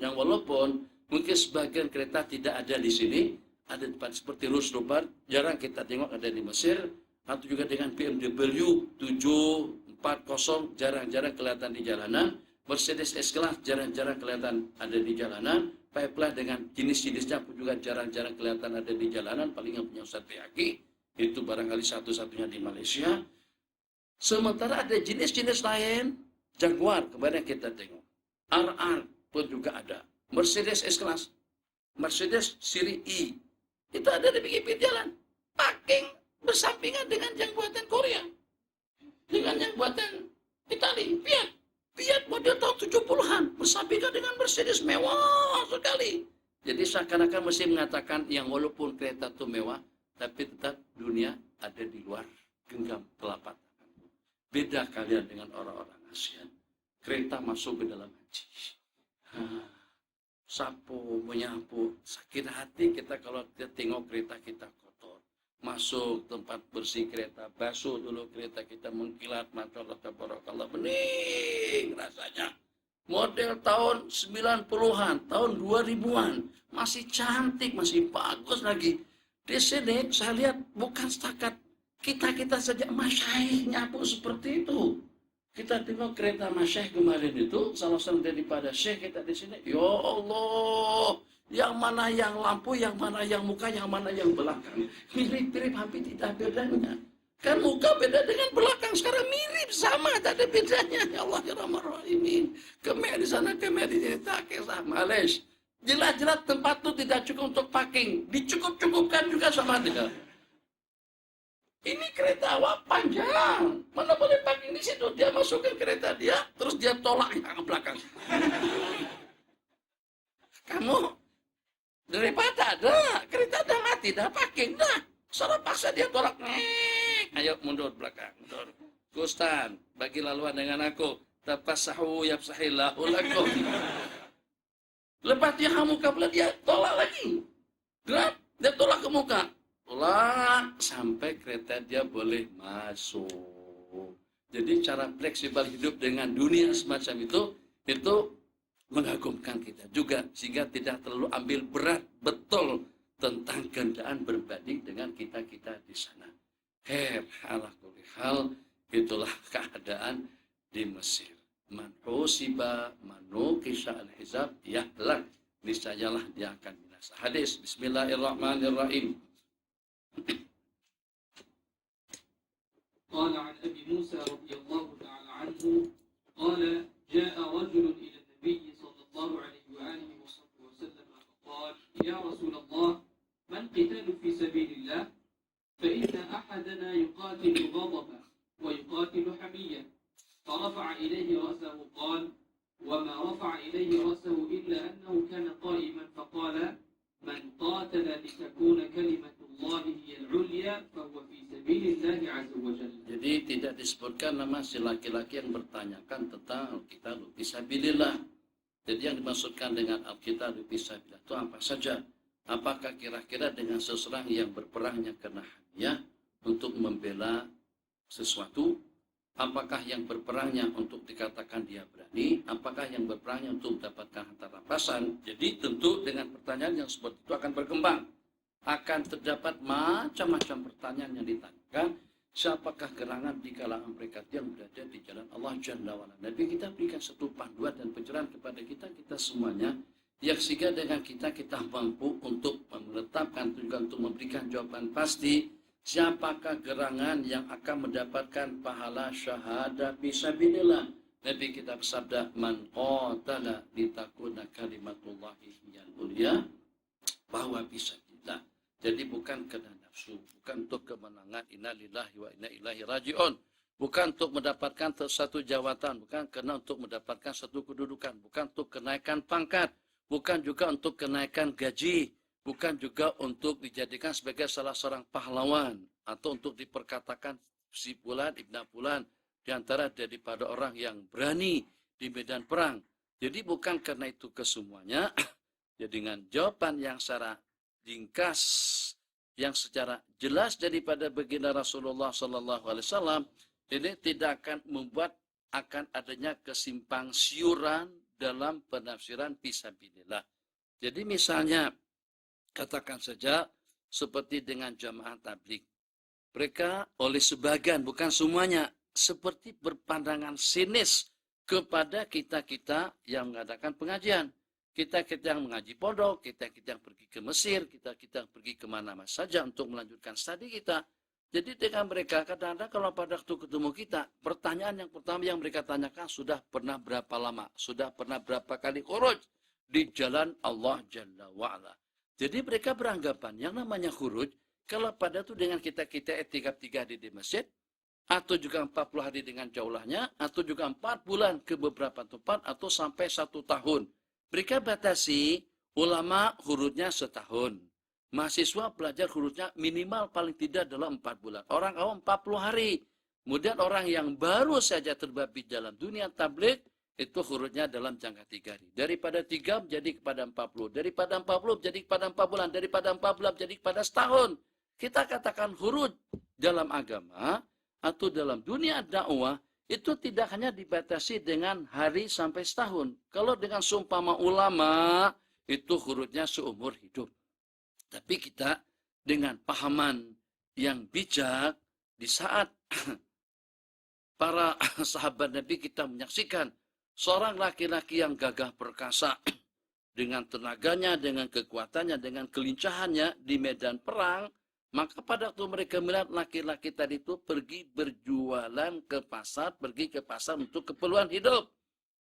mungkin sebagian kereta tidak ada di sini, ada tempat seperti Rolls-Royce, jarang kita tengok ada di Mesir, atau juga dengan BMW 740 jarang-jarang kelihatan di jalanan, Mercedes S-Class jarang-jarang kelihatan ada di jalanan, Pipeline dengan jenis-jenisnya pun juga jarang-jarang kelihatan ada di jalanan, paling yang punya Ustaz Bayaki, itu barangkali satu-satunya di Malaysia. Sementara ada jenis-jenis lain, Jaguar kemarin kita tengok, RR pun juga ada, Mercedes S-Class, Mercedes seri E, itu ada di pinggir jalan, parking bersampingan dengan yang buatan Korea, dengan yang buatan Itali, Fiat model tahun 70-an, bersampingan dengan Mercedes mewah sekali. Jadi seakan-akan mesti mengatakan yang walaupun kereta itu mewah, tapi tetap dunia ada di luar genggam telapak tangan. Beda kalian dengan orang-orang ASEAN. Kereta masuk ke dalam haji. Sapu, menyapu. Sakit hati kita kalau kita tengok kereta kita kotor. Masuk tempat bersih kereta, basuh dulu kereta kita, mengkilat, Masya Allah, tabarakallah, bening rasanya. Model tahun 90-an, tahun 2000-an. Masih cantik, masih bagus lagi. Di sini saya lihat bukan setakat kita saja, masyaikh nyapu seperti itu. Kita tengok kereta masyaikh kemarin itu, salah satu daripada syekh kita di sini, ya Allah, yang mana yang lampu, yang mana yang muka, yang mana yang belakang. Mirip-mirip, hampir tidak bedanya. Kan muka beda dengan belakang, sekarang mirip, sama, tak ada bedanya. Ya Allah, ya Rahman Rahimin. Kemek di sana, kemek di sini, tak kisah, males. Jelas-jelas tempat itu tidak cukup untuk parking, dicukup-cukupkan juga sama dia. Ini kereta awak panjang, mana boleh parking di situ? Dia masukkan kereta dia, terus dia tolak yang ke belakang. Kamu daripada ada kereta dah mati, dah parking dah, salah paksa dia tolak. Ayo mundur belakang, mundur. Gustan, bagi laluan dengan aku. Tapasahu yafsahillahu lakum. Lepas dia hamuka pula, dia tolak lagi. Gerak, dia tolak ke muka. Tolak sampai kereta dia boleh masuk. Jadi cara fleksibel hidup dengan dunia semacam itu mengagumkan kita juga, sehingga tidak terlalu ambil berat betul tentang keadaan berbanding dengan kita di sana. Ala kulli hal, itulah keadaan di Mesir. Man husiba manukisha al-hizab yahlak, niscayalah dia akan binasa. Hadis Bismillahirrahmanirrahim. قال عن أبي موسى رضي الله تعالى عنه قال جاء رجل إلى النبي صلى الله عليه وآله وصحبه وسلم فقال يا رسول الله ما القتال في سبيل الله فإن أحدنا يقاتل غضبا ويقاتل حمية فرفع إليه رأسه قال وما رفع إليه رأسه إلا أنه كان قائما فقال من قاتل لتكون كلمة الله هي العليا فهو في سبيل الله عز وجل. Jadi tidak disebutkan nama si laki-laki yang bertanyakan tentang Al-Qital Fisabilillah. Jadi yang dimaksudkan dengan Al-Qital Fisabilillah itu apa saja? Apakah kira-kira dengan seseorang yang berperangnya karena hanya untuk membela sesuatu, Apakah yang berperangnya untuk dikatakan dia berani? Apakah yang berperangnya untuk mendapatkan harta rampasan? Jadi tentu dengan pertanyaan yang seperti itu akan berkembang. Akan terdapat macam-macam pertanyaan yang ditanyakan. Siapakah gerangan di kalangan mereka yang berada di jalan Allah Jalla wa'ala. Nabi kita berikan satu panduan dan pencerahan kepada kita semuanya. Yang sehingga dengan kita mampu untuk menetapkan juga untuk memberikan jawaban pasti. Siapakah gerangan yang akan mendapatkan pahala syahadah fisabilillah? Nabi kita bersabda, man qatala litakuna kalimatullahi hiyal ulya bahwa fisabilillah. Jadi bukan karena nafsu, bukan untuk kemenangan, inna lillahi wa inna ilaihi raji'un. Bukan untuk mendapatkan satu jawatan, bukan karena untuk mendapatkan satu kedudukan, bukan untuk kenaikan pangkat, bukan juga untuk kenaikan gaji, bukan juga untuk dijadikan sebagai salah seorang pahlawan atau untuk diperkatakan si fulan ibn fulan di antara daripada orang yang berani di medan perang. Jadi bukan karena itu kesemuanya. Jadi dengan jawaban yang secara ringkas, yang secara jelas daripada baginda Rasulullah Sallallahu Alaihi Wasallam, ini tidak akan membuat akan adanya kesimpang siuran dalam penafsiran fisabilillah. Jadi misalnya katakan saja seperti dengan jamaah tabligh. Mereka oleh sebagian, bukan semuanya, seperti berpandangan sinis kepada kita-kita yang mengadakan pengajian. Kita-kita yang mengaji pondok, kita-kita yang pergi ke Mesir, kita-kita yang pergi kemana saja untuk melanjutkan studi kita. Jadi dengan mereka, kadang-kadang kalau pada waktu ketemu kita, pertanyaan yang pertama yang mereka tanyakan, sudah pernah berapa lama? Sudah pernah berapa kali khuruj di jalan Allah Jalla wa'ala? Jadi mereka beranggapan yang namanya khuruj, kalau pada itu dengan kita-kita etikap 3 hari di masjid, atau juga 40 hari dengan jaulahnya, atau juga 4 bulan ke beberapa tempat, atau sampai 1 tahun. Mereka batasi ulama hurufnya setahun. Mahasiswa belajar hurufnya minimal paling tidak dalam 4 bulan. Orang awam 40 hari. Kemudian orang yang baru saja terbabi dalam dunia tabligh, itu hurufnya dalam jangka 3 hari. Daripada 3 menjadi kepada 40. Daripada 40 menjadi kepada 4 bulan. Daripada 4 bulan menjadi kepada setahun. Kita katakan huruf dalam agama atau dalam dunia dakwah, itu tidak hanya dibatasi dengan hari sampai setahun. Kalau dengan seumpama ulama, itu hurufnya seumur hidup. Tapi kita dengan pahaman yang bijak, di saat para sahabat Nabi kita menyaksikan seorang laki-laki yang gagah perkasa, dengan tenaganya, dengan kekuatannya, dengan kelincahannya di medan perang, maka pada waktu mereka melihat laki-laki tadi itu pergi berjualan ke pasar, pergi ke pasar untuk keperluan hidup.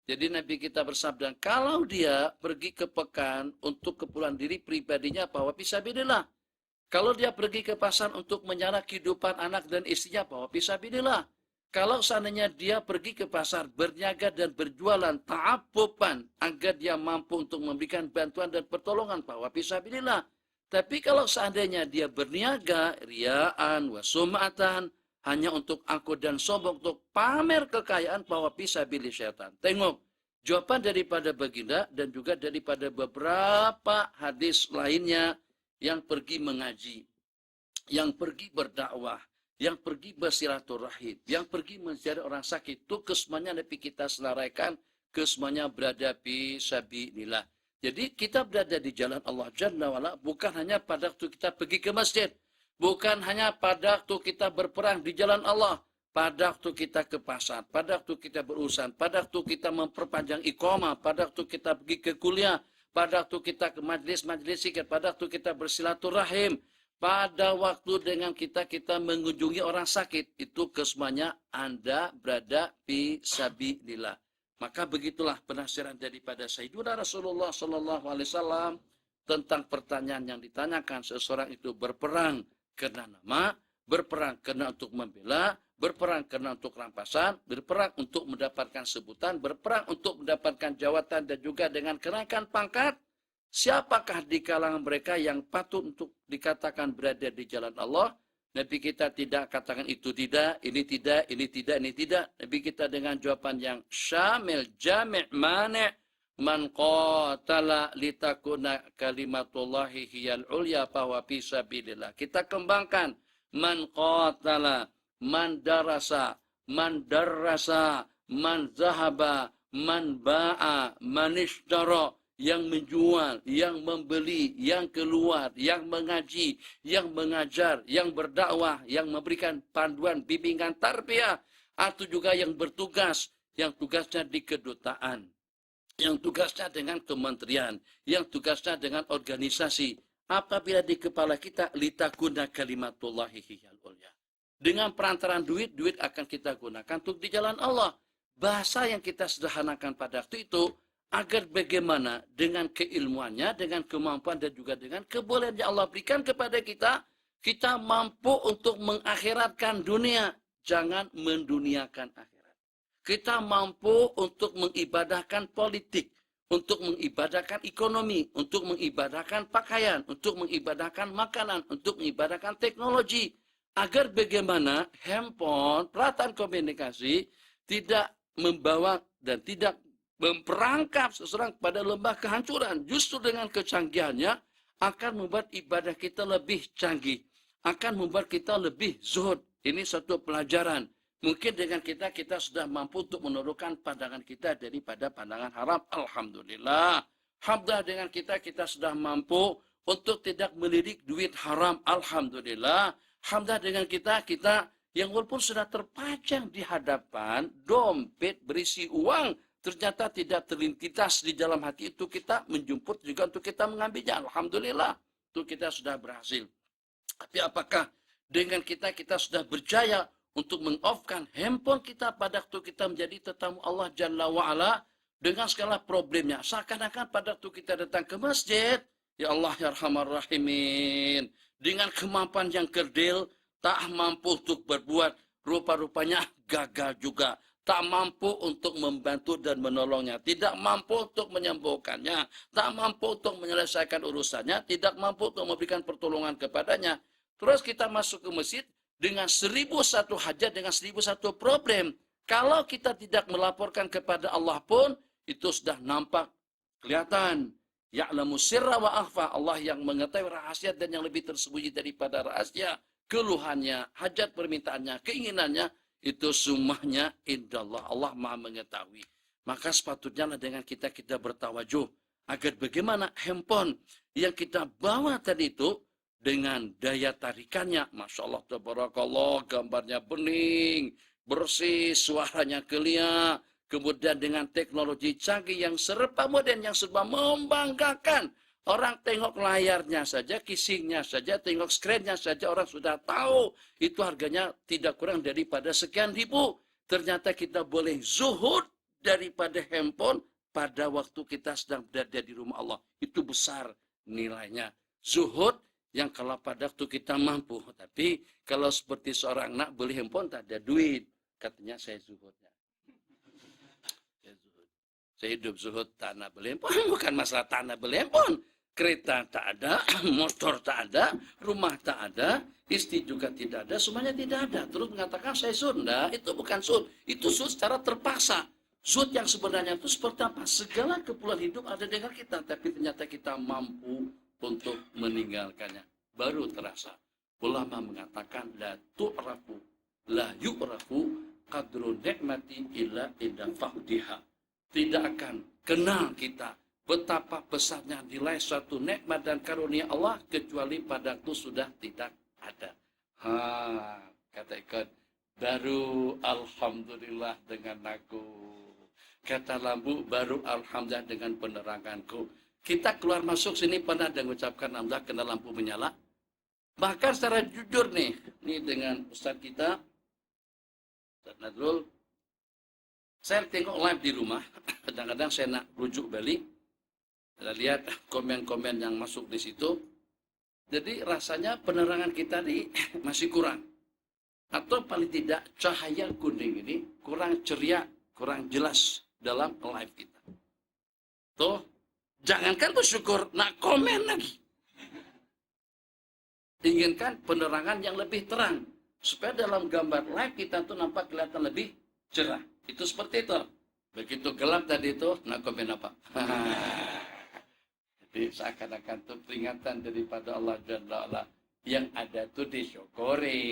Jadi Nabi kita bersabda, kalau dia pergi ke pekan untuk keperluan diri pribadinya, bahwa fisabilillah. Kalau dia pergi ke pasar untuk menyala kehidupan anak dan istrinya, bahwa fisabilillah. Kalau seandainya dia pergi ke pasar berniaga dan berjualan ta'abuban agar dia mampu untuk memberikan bantuan dan pertolongan, bahwa fisabilillah. Tapi kalau seandainya dia berniaga, riaan, wasum'atan, hanya untuk angkuh dan sombong, untuk pamer kekayaan, bahwa fisabilillah syaitan. Tengok, jawaban daripada baginda dan juga daripada beberapa hadis lainnya yang pergi mengaji, yang pergi berdakwah, yang pergi bersilaturahim, yang pergi mencari orang sakit, itu kesemuanya Nabi kita selaraikan, kesemuanya berada fisabilillah. Jadi kita berada di jalan Allah Jalla wa'ala bukan hanya pada waktu kita pergi ke masjid. Bukan hanya pada waktu kita berperang di jalan Allah. Pada waktu kita ke pasar, pada waktu kita berurusan, pada waktu kita memperpanjang iqamah, pada waktu kita pergi ke kuliah, pada waktu kita ke majlis-majlis zikir, pada waktu kita bersilaturahim, pada waktu dengan kita mengunjungi orang sakit. Itu kesemuanya Anda berada fisabilillah. Maka begitulah penafsiran daripada Sayyidina Rasulullah Sallallahu Alaihi Wasallam tentang pertanyaan yang ditanyakan, seseorang itu berperang karena nama, berperang karena untuk membela, berperang karena untuk rampasan, berperang untuk mendapatkan sebutan, berperang untuk mendapatkan jawatan dan juga dengan kenaikan pangkat. Siapakah di kalangan mereka yang patut untuk dikatakan berada di jalan Allah? Nabi kita tidak katakan itu tidak, ini tidak, ini tidak, ini tidak. Nabi kita dengan jawaban yang syamil, jami' mani' man qatala litakuna kalimatullahi hiyal ulya bahwa fisabilillah. Kita kembangkan man qatala, man darasa, man darrasa, man zahaba, man ba'a, man ishtara, yang menjual, yang membeli, yang keluar, yang mengaji, yang mengajar, yang berdakwah, yang memberikan panduan, bimbingan, tarbiyah, atau juga yang bertugas, yang tugasnya di kedutaan, yang tugasnya dengan kementerian, yang tugasnya dengan organisasi. Apabila di kepala kita, litakuna kalimatullahi hiyal ulya. Dengan perantaraan duit, duit akan kita gunakan untuk di jalan Allah. Bahasa yang kita sederhanakan pada waktu itu, agar bagaimana dengan keilmuannya, dengan kemampuan dan juga dengan kebolehan yang Allah berikan kepada kita, kita mampu untuk mengakhiratkan dunia, jangan menduniakan akhirat. Kita mampu untuk mengibadahkan politik, untuk mengibadahkan ekonomi, untuk mengibadahkan pakaian, untuk mengibadahkan makanan, untuk mengibadahkan teknologi, agar bagaimana handphone, peralatan komunikasi tidak membawa dan tidak memperangkap seseorang pada lembah kehancuran. Justru dengan kecanggihannya akan membuat ibadah kita lebih canggih, akan membuat kita lebih zuhud. Ini satu pelajaran. Mungkin dengan kita sudah mampu untuk menurunkan pandangan kita daripada pandangan haram. Alhamdulillah. Alhamdulillah dengan kita sudah mampu untuk tidak melirik duit haram. Alhamdulillah. Alhamdulillah dengan kita yang walaupun sudah terpajang di hadapan dompet berisi uang, ternyata tidak terlintas di dalam hati itu, kita menjemput juga untuk kita mengambilnya. Alhamdulillah, itu kita sudah berhasil. Tapi apakah dengan kita sudah berjaya untuk meng-off-kan handphone kita pada waktu kita menjadi tetamu Allah Jalla wa'ala dengan segala problemnya. Seakan-akan pada waktu kita datang ke masjid, ya Allah ya Arhamar Rahimin, dengan kemampuan yang kerdil, tak mampu untuk berbuat, rupa-rupanya gagal juga. Tak mampu untuk membantu dan menolongnya, tidak mampu untuk menyembuhkannya, tak mampu untuk menyelesaikan urusannya, tidak mampu untuk memberikan pertolongan kepadanya. Terus kita masuk ke masjid dengan 1001 hajat, dengan 1001 problem. Kalau kita tidak melaporkan kepada Allah pun, itu sudah nampak, kelihatan. Ya'lamu sirra wa akhfa, Allah yang mengetahui rahasia dan yang lebih tersembunyi daripada rahasia. Keluhannya, hajat permintaannya, keinginannya, itu semuanya indallah, Allah Maha mengetahui. Maka sepatutnya dengan kita bertawajuh agar bagaimana handphone yang kita bawa tadi itu dengan daya tarikannya, masya Allah, tabarakallah, gambarnya bening, bersih, suaranya clear, kemudian dengan teknologi canggih yang serba modern, yang serba membanggakan. Orang tengok layarnya saja, casingnya saja, tengok screennya saja, orang sudah tahu itu harganya tidak kurang daripada sekian ribu. Ternyata kita boleh zuhud daripada handphone pada waktu kita sedang berada di rumah Allah. Itu besar nilainya. Zuhud yang kalau pada waktu kita mampu. Tapi kalau seperti seorang anak beli handphone tak ada duit, katanya saya zuhudnya. Saya hidup zuhud tanah beli handphone, bukan masalah tanah beli handphone. Kereta tak ada, motor tak ada, rumah tak ada, istri juga tidak ada, semuanya tidak ada. Terus mengatakan saya zuhud. Nah, itu bukan zuhud. Itu zuhud secara terpaksa. Zuhud yang sebenarnya itu seperti apa? Segala keperluan hidup ada dengan kita, tapi ternyata kita mampu untuk meninggalkannya. Baru terasa. Ulama mengatakan la tu'rafu, la yu'rafu qadru ni'mati illa idza faqdiha. Tidak akan kenal kita betapa besarnya nilai suatu nikmat dan karunia Allah kecuali pada waktu sudah tidak ada. Kata ikan, baru alhamdulillah dengan aku. Kata lampu, baru alhamdulillah dengan peneranganku. Kita keluar masuk sini pernah ada mengucapkan alhamdulillah kena lampu menyala. Bahkan secara jujur nih dengan Ustaz kita, Ustaz Nadrul, saya tengok live di rumah, kadang-kadang saya nak rujuk balik. Kita lihat komen-komen yang masuk di situ. Jadi rasanya penerangan kita ini masih kurang. Atau paling tidak cahaya kuning ini kurang ceria, kurang jelas dalam live kita. Tuh, jangankan bersyukur, nak komen lagi. Inginkan penerangan yang lebih terang. Supaya dalam gambar live kita tuh nampak kelihatan lebih cerah. Itu seperti itu. Begitu gelap tadi itu, nak komen apa? Jadi seakan-akan itu peringatan daripada Allah Jalla wa'ala. Yang ada itu disyukuri.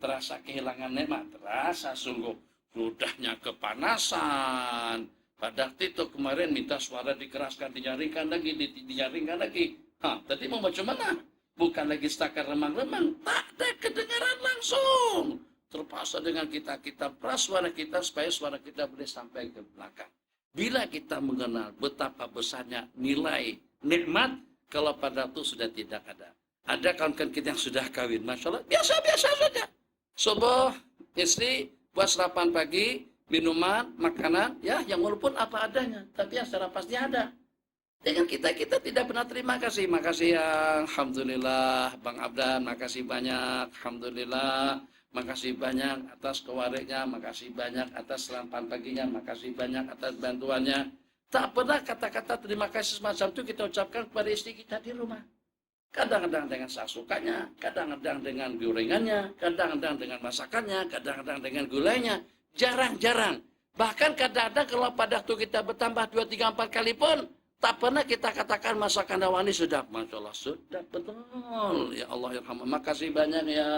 Terasa kehilangan nikmat, terasa sungguh ludahnya kepanasan. Pada waktu itu kemarin minta suara dikeraskan, dinyaringkan lagi, dinyaringkan lagi. Tadi mau macam mana? Bukan lagi setakat remang-remang, tak ada kedengaran langsung. Terpaksa dengan kita peras suara kita supaya suara kita boleh sampai ke belakang. Bila kita mengenal betapa besarnya nilai nikmat, kalau pada waktu sudah tidak ada. Ada kawan-kawan kita yang sudah kawin, Masya Allah, biasa-biasa saja. Subuh, istri, buat sarapan pagi, minuman, makanan, ya, yang walaupun apa adanya, tapi yang secara pasti ada. Dengan kita tidak pernah terima kasih. Makasih ya, Alhamdulillah, Bang Abdan, makasih banyak, Alhamdulillah. Makasih banyak atas kewareknya, makasih banyak atas sarapan paginya, makasih banyak atas bantuannya. Tak pernah kata-kata terima kasih semacam itu kita ucapkan kepada istri kita di rumah. Kadang-kadang dengan sasukanya, kadang-kadang dengan gorengannya, kadang-kadang dengan masakannya, kadang-kadang dengan gulainya. Jarang-jarang. Bahkan kadang-kadang kalau pada waktu kita bertambah 2, 3, 4 kali pun, tak pernah kita katakan masakan Dawani sudah. Masya Allah, sudah betul. Ya Allah, ya Rahman. Makasih banyak ya.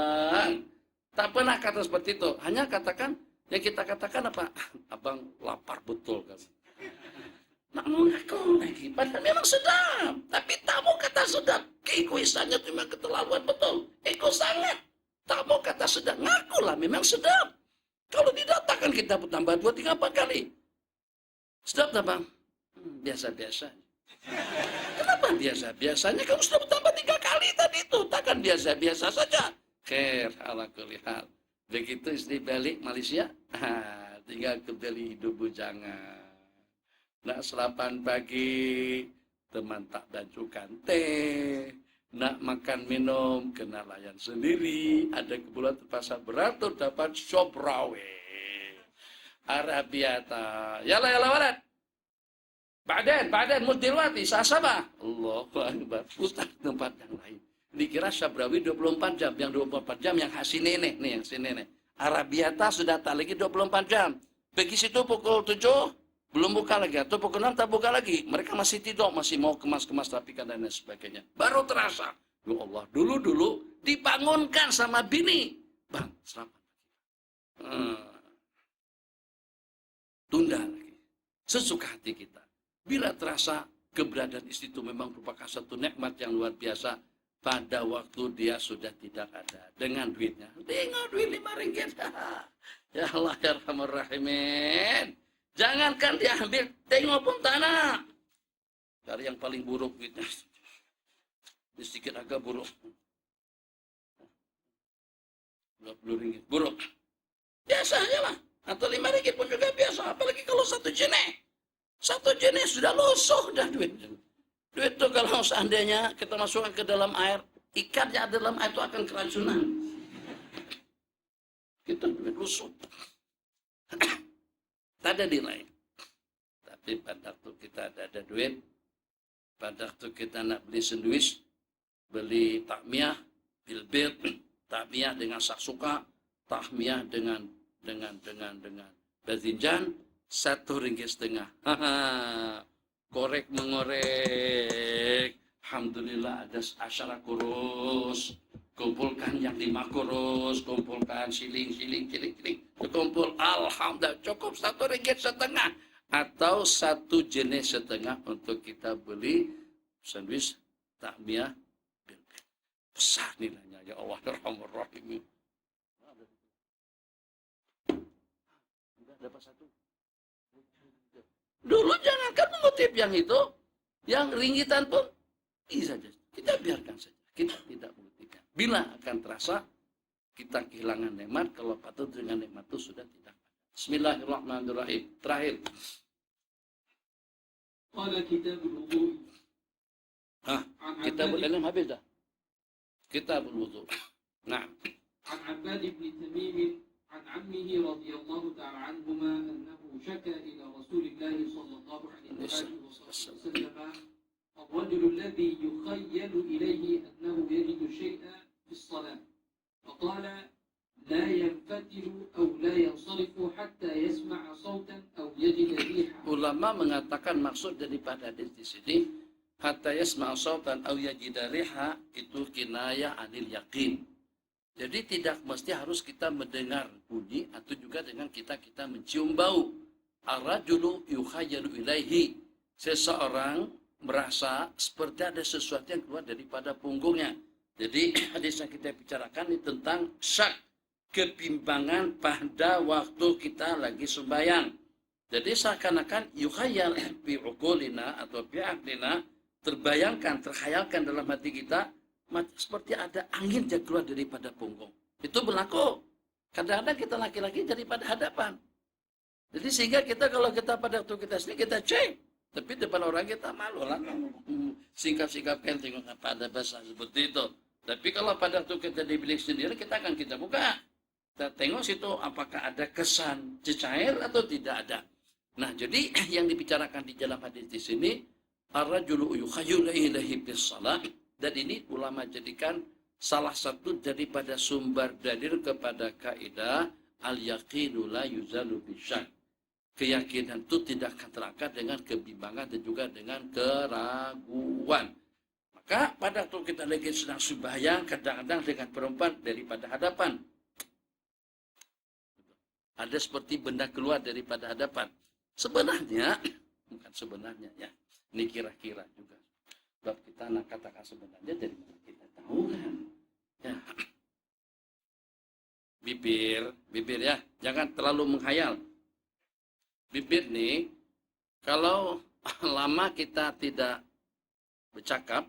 Tak pernah kata seperti itu. Hanya katakan, yang kita katakan apa? Abang lapar betul kan. Nak mengaku lagi. Padahal memang sedap. Tapi tak mau kata sedap. Keegoisannya itu memang keterlaluan betul. Ego sangat. Tak mau kata sedap. Ngakulah memang sedap. Kalau didatangkan kita bertambah 2, 3, 4 kali. Sedap tak bang? Biasa-biasa. Kenapa biasa-biasanya? Kamu sudah bertambah 3 kali tadi itu. Takkan biasa-biasa saja. Khair ala kulli hal. Begitu istri balik Malaysia. Tinggal kembali hidup bujangan. Nak sarapan pagi, teman tak bancukan teh. Nak makan minum, kena layan sendiri. Ada kebulan terpaksa beratur dapat shop rawe. Arabiata. Yalah warat. Badan mutilwati, sasabah. Allahu Akbar. Ustaz tempat yang lain. Dikira Syabrawi 24 jam. Yang 24 jam yang hasil nenek. Nih yang si nenek. Arabiata sudah tak lagi 24 jam. Pergi situ pukul 7. Belum buka lagi, atau pukul 6 tak buka lagi. Mereka masih tidur, masih mau kemas-kemas rapikan dan lain sebagainya. Baru terasa. Ya Allah, dulu dibangunkan sama bini. Bang, selamat. Tunda lagi. Sesuka hati kita. Bila terasa keberadaan istri itu memang merupakan satu nikmat yang luar biasa. Pada waktu dia sudah tidak ada. Dengan duitnya. Tengok duit 5 ringgit. Ya Allah, ya Rahman Rahimin. Jangankan diambil, tengok pun tanah. Dari yang paling buruk gitu. Ini sedikit agak buruk. 20 ringgit, buruk. Biasa aja lah. Atau 5 ringgit pun juga biasa. Apalagi kalau 1 jenis. 1 jenis sudah lusuh dah duit. Duit itu kalau seandainya kita masukkan ke dalam air, ikatnya dalam air itu akan keracunan. Kita duit lusuh. Tak ada nilai. Tapi pada waktu kita ada duit, pada waktu kita nak beli sandwich, beli takmiyah, bilbit, takmiyah dengan saksuka, takmiyah dengan bazinjan, 1,5 ringgit. Korek mengorek. Alhamdulillah ada asyara kurus. Kumpulkan yang 5 kurus, kumpulkan siling. Kumpul, alhamdulillah cukup 1,5 ringgit. Atau 1 jenis setengah untuk kita beli sandwich takmiyah. Besar nilainya, ya Allah, Rahman Rahim. Sudah dapat 1. Dulu jangankan mengutip yang itu, yang ringgitan pun bisa saja. Kita biarkan saja. Kita tidak mengutipnya. Bila akan terasa kita kehilangan nikmat, kalau patut dengan nikmat itu sudah tidak. Bismillahirrahmanirrahim. Terakhir. Qala kitabul wudu. Kitabul ilm habis dah. Kitabul wudu. Nah. An Abbad ibn Tamim an ammihi radhiyallahu ta'ala anhuma annahu shaka ila Rasulillah sallallahu alaihi wasallam الرجل الذي يخيل إليه أنه يجد شيئا في الصلاة فقال لا ينفتل أو لا ينصرف حتى يسمع صوتا أو يجد ريحا. Ulama mengatakan maksud daripada hadis di sini hatta yasma' sautan aw yajida riha itu kinayah anil yaqin. Jadi tidak mesti harus kita mendengar bunyi atau juga dengan kita mencium bau. Ar-rajulu yukhayyalu ilaihi. Seseorang merasa seperti ada sesuatu yang keluar daripada punggungnya. Jadi hadis yang kita bicarakan ini tentang syak, kebimbangan pada waktu kita lagi sembahyang. Jadi seakan-akan yukhayyal fi uqulina atau fi aqlina, terbayangkan, terkhayalkan dalam hati kita seperti ada angin yang keluar daripada punggung. Itu berlaku. Kadang-kadang kita laki-laki daripada hadapan. Jadi sehingga kita kalau kita pada waktu kita sendiri kita cek. Tapi depan orang kita malu lah. Singkap-singkap kan tengok apa ada bahasa seperti itu. Tapi kalau pada waktu kita di bilik sendiri kita akan kita buka. Kita tengok situ apakah ada kesan cecair atau tidak ada. Nah jadi yang dibicarakan di dalam hadis di sini. Ar-rajulu yukhayyulu ilaihi bis salah. Dan ini ulama jadikan salah satu daripada sumber dalil kepada kaidah al-yaqinu la yuzalu bisyak. Keyakinan itu tidak akan terangkat dengan kebimbangan dan juga dengan keraguan. Maka pada waktu kita lagi sedang sembahyang, kadang-kadang dengan perempuan daripada hadapan. Ada seperti benda keluar daripada hadapan. Sebenarnya, bukan sebenarnya ya, ini kira-kira juga. Sebab kita nak katakan sebenarnya dari mana kita tahu kan. Ya. Bibir ya, jangan terlalu menghayal. Bibir nih, kalau lama kita tidak bercakap,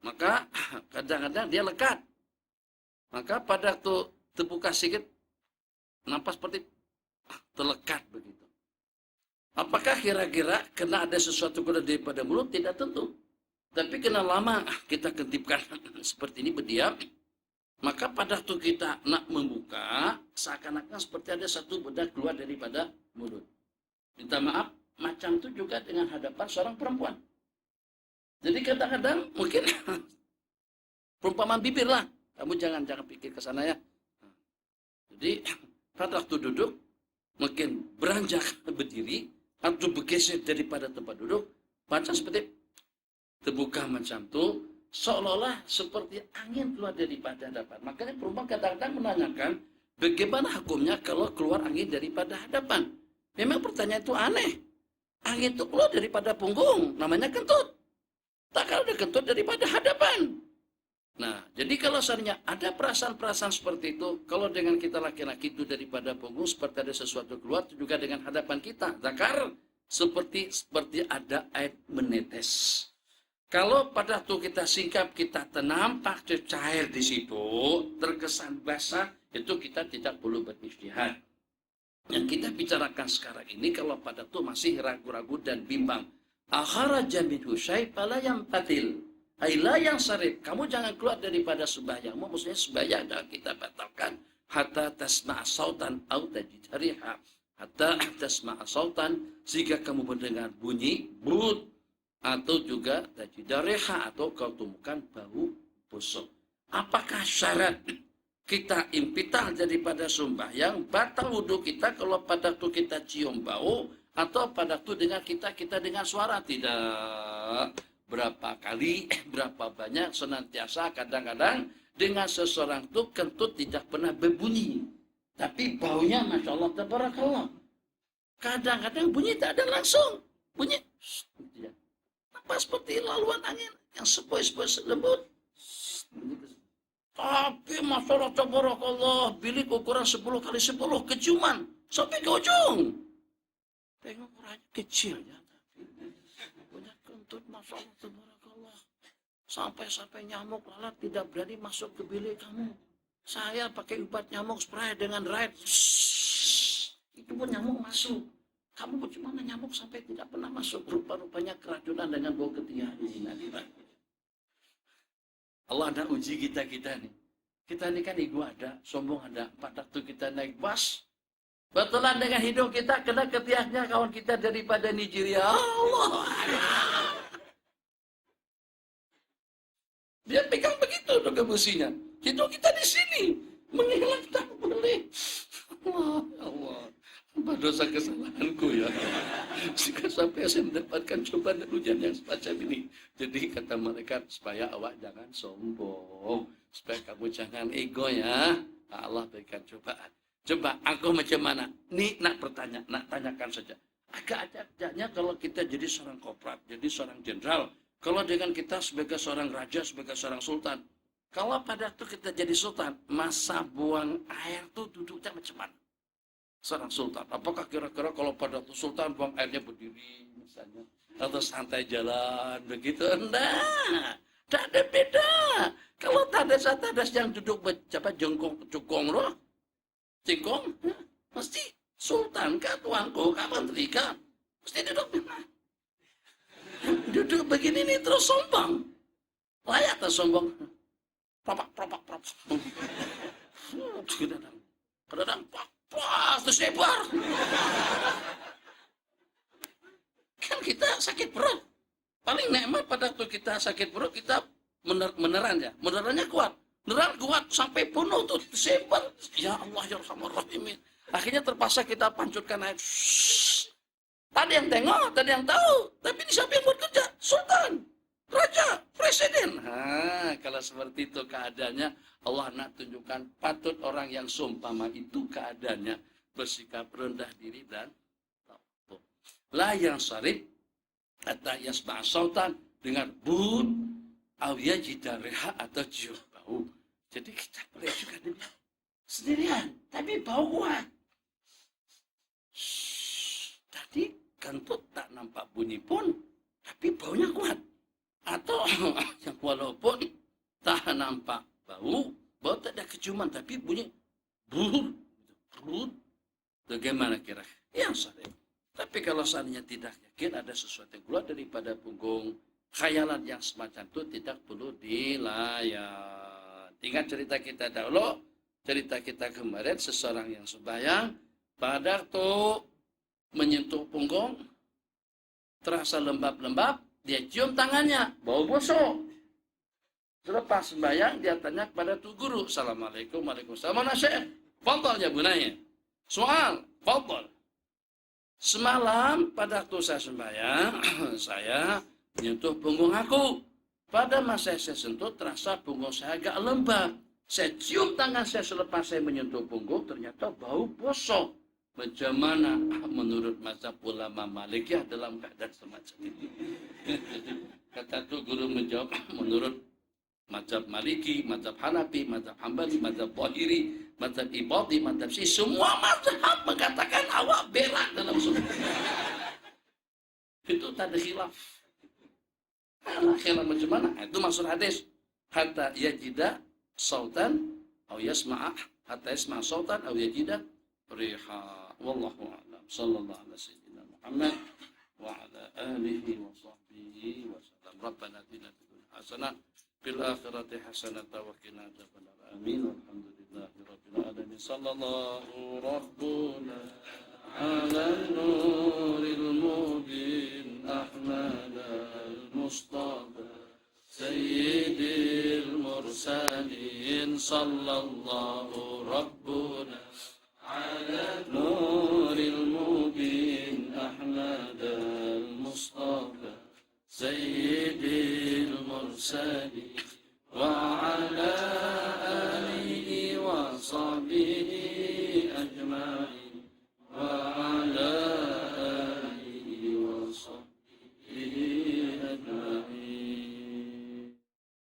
maka kadang-kadang dia lekat. Maka pada waktu terbuka sedikit, nampak seperti terlekat begitu. Apakah kira-kira kena ada sesuatu keluar daripada mulut? Tidak tentu. Tapi kena lama kita ketipkan seperti ini berdiam, maka pada waktu kita nak membuka, seakan-akan seperti ada satu benda keluar daripada mulut. Minta maaf, macam itu juga dengan hadapan seorang perempuan. Jadi kadang-kadang mungkin perumpamaan bibir lah. Kamu jangan pikir ke sana ya. Jadi pada waktu duduk, mungkin beranjak berdiri, atau bergeser daripada tempat duduk, macam seperti terbuka macam itu, seolah-olah seperti angin keluar daripada hadapan. Makanya perempuan kadang-kadang menanyakan, bagaimana hukumnya kalau keluar angin daripada hadapan? Memang pertanyaan itu aneh. Angin itu keluar daripada punggung, namanya kentut. Tak kalau ada kentut daripada hadapan. Nah, jadi kalau seandainya ada perasaan-perasaan seperti itu, kalau dengan kita laki-laki itu daripada punggung, seperti ada sesuatu keluar, itu juga dengan hadapan kita. Zakar, seperti ada air menetes. Kalau pada waktu kita singkap, kita nampak cair di situ, terkesan basah, itu kita tidak perlu beristihad. Yang kita bicarakan sekarang ini, kalau pada waktu masih ragu-ragu dan bimbang, akharaja minhu syai' fala yanfatil. Aila yang sarif, kamu jangan keluar daripada sembahyangmu, maksudnya sembahyang dan kita batalkan. Hatta tasma'a sautan au tajid riha. Hatta tasma'a sautan, jika kamu mendengar bunyi, but, atau juga tajid riha, atau kau temukan bau busuk. Apakah syarat kita impital daripada sembahyang, batal wudhu kita kalau pada waktu kita cium bau, atau pada waktu dengar kita dengan suara? Tidak. Berapa kali, berapa banyak, senantiasa, kadang-kadang dengan seseorang itu kentut tidak pernah berbunyi. Tapi baunya Masya Allah, tabarakallah. Kadang-kadang bunyi tak ada langsung. Bunyi. Apa seperti laluan angin yang sepoi-sepoi lembut. Tapi Masya Allah, tabarakallah, bilik ukuran 10 kali 10 keciuman. Sampai ke ujung. Tengok orangnya kecil ya. Masya Allah, tabarakallah. Sampai nyamuk lalat tidak berani masuk ke bilik kamu. Saya pakai obat nyamuk spray dengan Raid. Itu pun nyamuk masuk. Kamu bagaimana nyamuk sampai tidak pernah masuk? Rupa-rupanya keracunan dengan bau ketiak ini. Allah ada uji kita nih. Kita ini kan ego ada, sombong ada. Pada waktu kita naik bus, betulan dengan hidung kita kena ketiaknya kawan kita daripada Nigeria. Allah. Dia pegang begitu tuh kebusinya. Hidung kita di sini. Menghilang tak boleh. Allah. Apa dosa kesalahanku ya? Jika sampai saya mendapatkan cobaan dan ujian yang semacam ini. Jadi kata mereka, supaya awak jangan sombong. Supaya kamu jangan ego ya. Allah berikan cobaan. Coba aku macam mana? Nih nak tanyakan saja. Agak ajaknya kalau kita jadi seorang koprat, jadi seorang jenderal. Kalau dengan kita sebagai seorang raja, sebagai seorang sultan. Kalau pada waktu kita jadi sultan, masa buang air tuh duduknya macam mana? Seorang sultan. Apakah kira-kira kalau pada waktu sultan buang airnya berdiri misalnya, atau santai jalan begitu? Enggak, tidak ada beda. Kalau tadas yang duduk jongkong loh, cingkong, mesti sultan kah, tuanku kah, menteri kah, mesti duduk mana? Duduk begini nih terus sombong, layak tak sombong? Propak. Kadang-kadang wah, terus sebar. Kan kita sakit perut. Paling nikmat pada waktu kita sakit perut, kita meneran ya. Menerannya kuat. Meneran kuat sampai penuh tuh sebar. Ya Allah ya Rahman. Akhirnya terpaksa kita pancurkan air. Tadi yang tengok, tadi yang tahu. Tapi ini siapa yang buat kerja? Sultan, raja, presiden. Kalau seperti itu keadaannya, Allah nak tunjukkan patut orang yang seumpama itu keadaannya bersikap rendah diri dan takut. La yang sarif atau yasma' sautan dengan bud awya jidareha atau cium bau. Jadi kita boleh juga sendirian, tapi bau kuat. Tadi kentut tak nampak bunyi pun, tapi baunya kuat. Atau yang walaupun tak nampak bau tak ada keciuman, tapi bunyi brut. Bagaimana kira? Yang sahih. Tapi kalau seandainya tidak yakin ada sesuatu yang keluar daripada punggung, khayalan yang semacam itu tidak perlu dilayan. Ingat cerita kita dahulu, cerita kita kemarin, seseorang yang sembahyang, pada waktu menyentuh punggung, terasa lembab-lembab, dia cium tangannya, bau busuk. Selepas sembahyang, dia tanya kepada tu guru. Assalamualaikum, waalaikumsalam. Mana syekh? Fadal ya bunaya. Soal, fadal. Semalam pada waktu saya sembahyang, saya menyentuh punggung aku. Pada masa saya sentuh, terasa punggung saya agak lembab. Saya cium tangan saya selepas saya menyentuh punggung, ternyata bau busuk. Macam mana menurut mazhab ulama Malikiyah dalam keadaan semacam ini? Kata tu guru menjawab, menurut mazhab Maliki, mazhab Hanafi, mazhab Hambali, mazhab Zahiri, mazhab Ibadi, mazhab Syi'i, semua mazhab mengatakan awak berak dalam sunnah. Itu tak ada khilaf. Khilaf macam mana? Itu maksud hadis. Hatta yajida sautan atau yasma'a, hatta yasma'a sautan atau yajida riha. Wallahu a'lam. Sallallahu alaihi wasallam Muhammad wa ala alihi wa sahbihi wa sallam. Rabbana atina fid dunya hasanah fil akhirati hasanatan wa qina adzabannar. Amin. Alhamdulillahi rabbil alamin. Sallallahu rabbuna ala nuril mubin Ahmad al-Mustafa sayyidil mursalin. Sallallahu rabbuna ala nuril mubin Ahmad al-Mustafa sayyidil mursalin wa ala alihi wa sahbihi